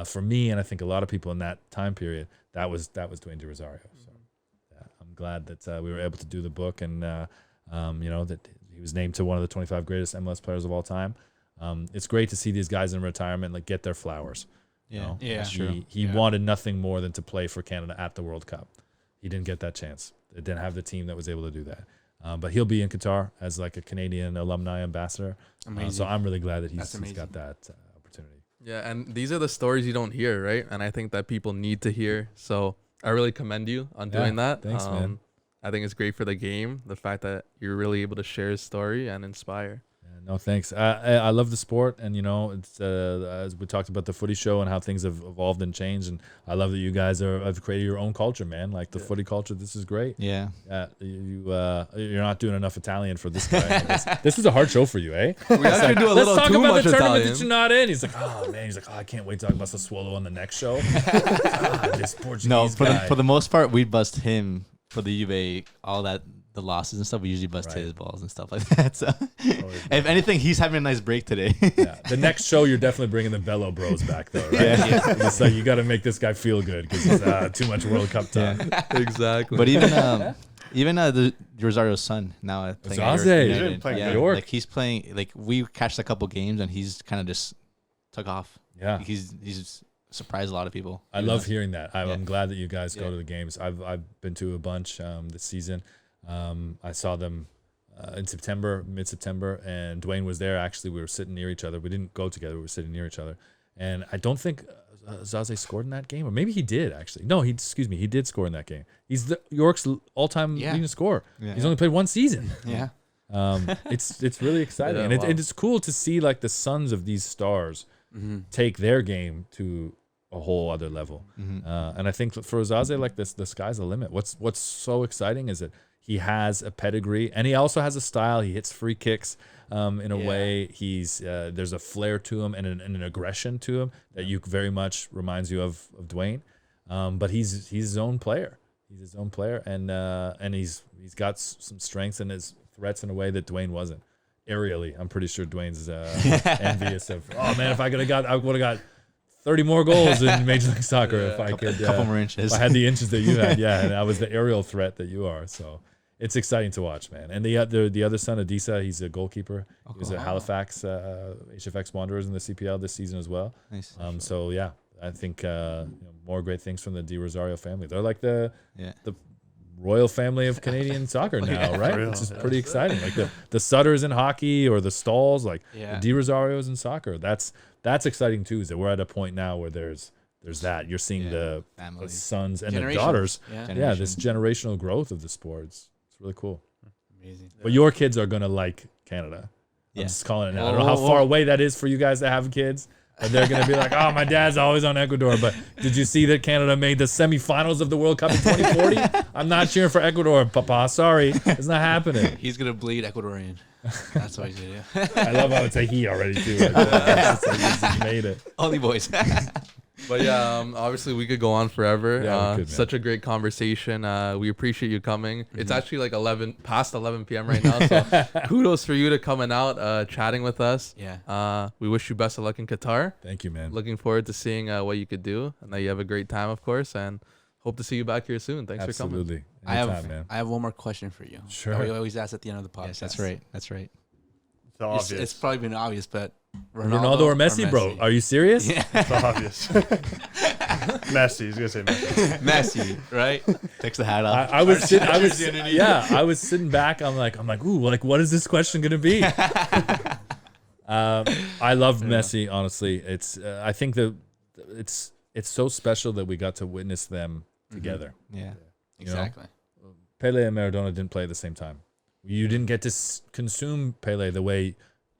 For me, and I think a lot of people in that time period, that was Dwayne De Rosario. So I'm glad that we were able to do the book, and that he was named to one of the 25 greatest MLS players of all time. It's great to see these guys in retirement like get their flowers. He wanted nothing more than to play for Canada at the World Cup. He didn't get that chance. It didn't have the team that was able to do that. But he'll be in Qatar as like a Canadian alumni ambassador. So I'm really glad that he's got that opportunity. Yeah, and these are the stories you don't hear, right? And I think that people need to hear. So I really commend you on doing that. Thanks, man. I think it's great for the game, the fact that you're really able to share his story and inspire. No, thanks. I love the sport, and it's as we talked about the Footy show and how things have evolved and changed, and I love that you guys have created your own culture, man. Like the Footy culture, this is great. Yeah. You're not doing enough Italian for this guy. This is a hard show for you, eh? We actually do a little Let's talk too about much the tournament Italian. that you're not in. He's like, oh man. He's like, I can't wait to talk about Sassuolo on the next show. This Portuguese No, guy. for the most part, we bust him for the Juve, all that. The losses and stuff, we usually bust his balls and stuff like that. So, if anything, he's having a nice break today. The next show, you're definitely bringing the Bello Bros back, though, right? It's like you got to make this guy feel good because it's too much World Cup time. Exactly. But even the Rosario's son now playing Zaze. He's been playing New York. like he's playing. Like we catched a couple games and he's kind of just took off. Yeah, he's surprised a lot of people. I love hearing that. I'm glad that you guys go to the games. I've been to a bunch this season. I saw them in mid-September, and Dwayne was there. Actually, we were sitting near each other. We didn't go together. We were sitting near each other. And I don't think Zaze scored in that game, or maybe he did, actually. No, he did score in that game. He's York's all-time leading scorer. Yeah. He's only played one season. Yeah. It's really exciting. And it's cool to see like the sons of these stars take their game to a whole other level. And I think for Zaze, like this, the sky's the limit. What's so exciting is that he has a pedigree, and he also has a style. He hits free kicks in a way. He's there's a flair to him and an aggression to him that you very much reminds you of Dwayne. But he's his own player. He's his own player, and he's got some strengths in his threats in a way that Dwayne wasn't. Aerially, I'm pretty sure Dwayne's envious of. Oh man, if I would have got 30 more goals in Major League Soccer if I could. Couple more inches. If I had the inches that you had, and I was the aerial threat that you are. So it's exciting to watch, man. And the other son, Adisa, he's a goalkeeper. He was at Halifax HFX Wanderers in the CPL this season as well. Nice. So yeah, I think more great things from the DeRosario family. They're like the royal family of Canadian soccer now, right? Which is pretty exciting. Like the Sutters in hockey or the Stalls, like the DeRosarios in soccer. That's exciting too. Is that we're at a point now where there's that you're seeing the sons and the daughters. Yeah, this generational growth of the sport. It's really cool. Amazing. But your kids are gonna like Canada. I'm just calling it now. I don't know how far away that is for you guys that have kids. But they're going to be like, oh, my dad's always on Ecuador. But did you see that Canada made the semifinals of the World Cup in 2040? I'm not cheering for Ecuador, Papa. Sorry. It's not happening. He's going to bleed Ecuadorian. That's what he's going to do. I love how it's a he already, too. He's made it. Only boys. But yeah, obviously we could go on forever. Yeah, we could, such a great conversation. We appreciate you coming. It's actually like past 11 p.m. right now. So kudos for you to coming out, chatting with us. Yeah. We wish you best of luck in Qatar. Thank you, man. Looking forward to seeing what you could do, and that you have a great time, of course. And hope to see you back here soon. Thanks for coming. Absolutely. I have one more question for you. Sure. We always ask at the end of the podcast. Yes, that's right. It's obvious. It's probably been obvious, but Ronaldo or Messi, bro? Are you serious? Yeah. It's obvious. Messi. He's gonna say Messi. Messi, right? Takes the hat off. I was sitting back. I'm like, ooh, like what is this question gonna be? I love Messi. Honestly, it's. I think that it's so special that we got to witness them together. Yeah, exactly. Pele and Maradona didn't play at the same time. You didn't get to consume Pele the way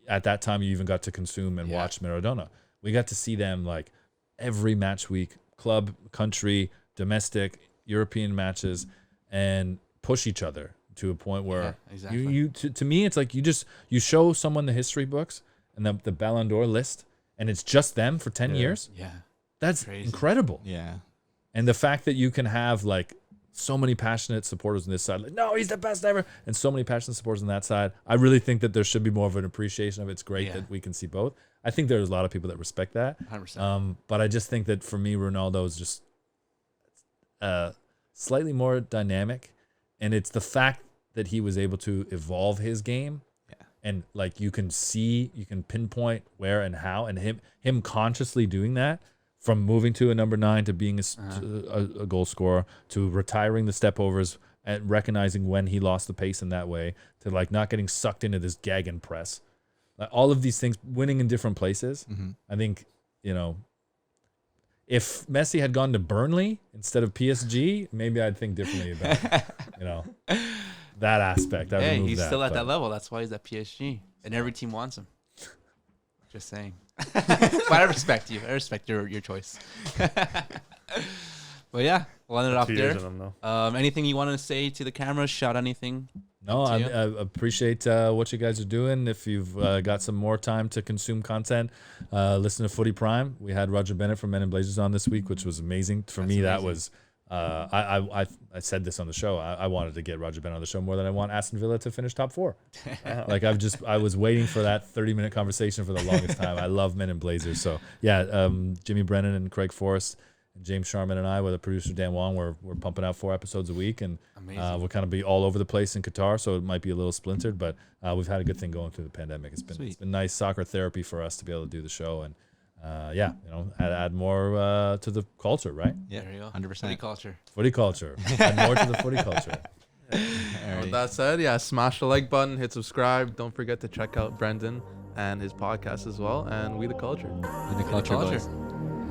at that time you even got to consume and watch Maradona. We got to see them like every match week, club, country, domestic, European matches, and push each other to a point where to me it's like you show someone the history books and the Ballon d'Or list, and it's just them for 10 years. Yeah. That's Crazy. incredible. Yeah. And the fact that you can have like so many passionate supporters on this side, like, no, he's the best ever, and so many passionate supporters on that side, I really think that there should be more of an appreciation of it. It's great that we can see both. I think there's a lot of people that respect that. 100%. But I just think that for me, Ronaldo is just slightly more dynamic, and it's the fact that he was able to evolve his game. Yeah. And like you can pinpoint where and how, and him consciously doing that. From moving to a number 9 to being a goal scorer, to retiring the step overs and recognizing when he lost the pace in that way, to like not getting sucked into this gag and press, all of these things, winning in different places. I think, you know, if Messi had gone to Burnley instead of PSG, maybe I'd think differently about you know, that aspect. Hey, he's still at that level. That's why he's at PSG, and every team wants him. Just saying. But I respect you. I respect your choice. But yeah, we'll end it off 2 there. years in them, though. Anything you want to say to the camera? Shout anything? No, I appreciate what you guys are doing. If you've got some more time to consume content, listen to Footy Prime. We had Roger Bennett from Men in Blazers on this week, which was amazing. For me, that was... I said this on the show. I wanted to get Roger Bennett on the show more than I want Aston Villa to finish top 4. Like I was waiting for that 30-minute conversation for the longest time. I love Men in Blazers. So yeah, Jimmy Brennan and Craig Forrest and James Sharman and I, with the producer Dan Wong, we're pumping out 4 episodes a week, and we'll kind of be all over the place in Qatar, so it might be a little splintered, but we've had a good thing going through the pandemic. It's been nice soccer therapy for us to be able to do the show, and yeah, you know, add more to the culture, right? Yeah, There you go. 100%. Footy culture. Add more to the footy culture. With that said, yeah, smash the like button, hit subscribe. Don't forget to check out Brendan and his podcast as well, and We the Culture. The culture boys.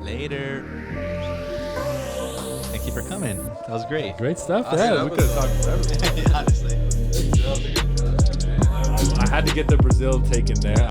Later. Thank you for coming. That was great. Great stuff. Awesome. Yeah, we could have talked forever. Honestly. I had to get the Brazil take in there.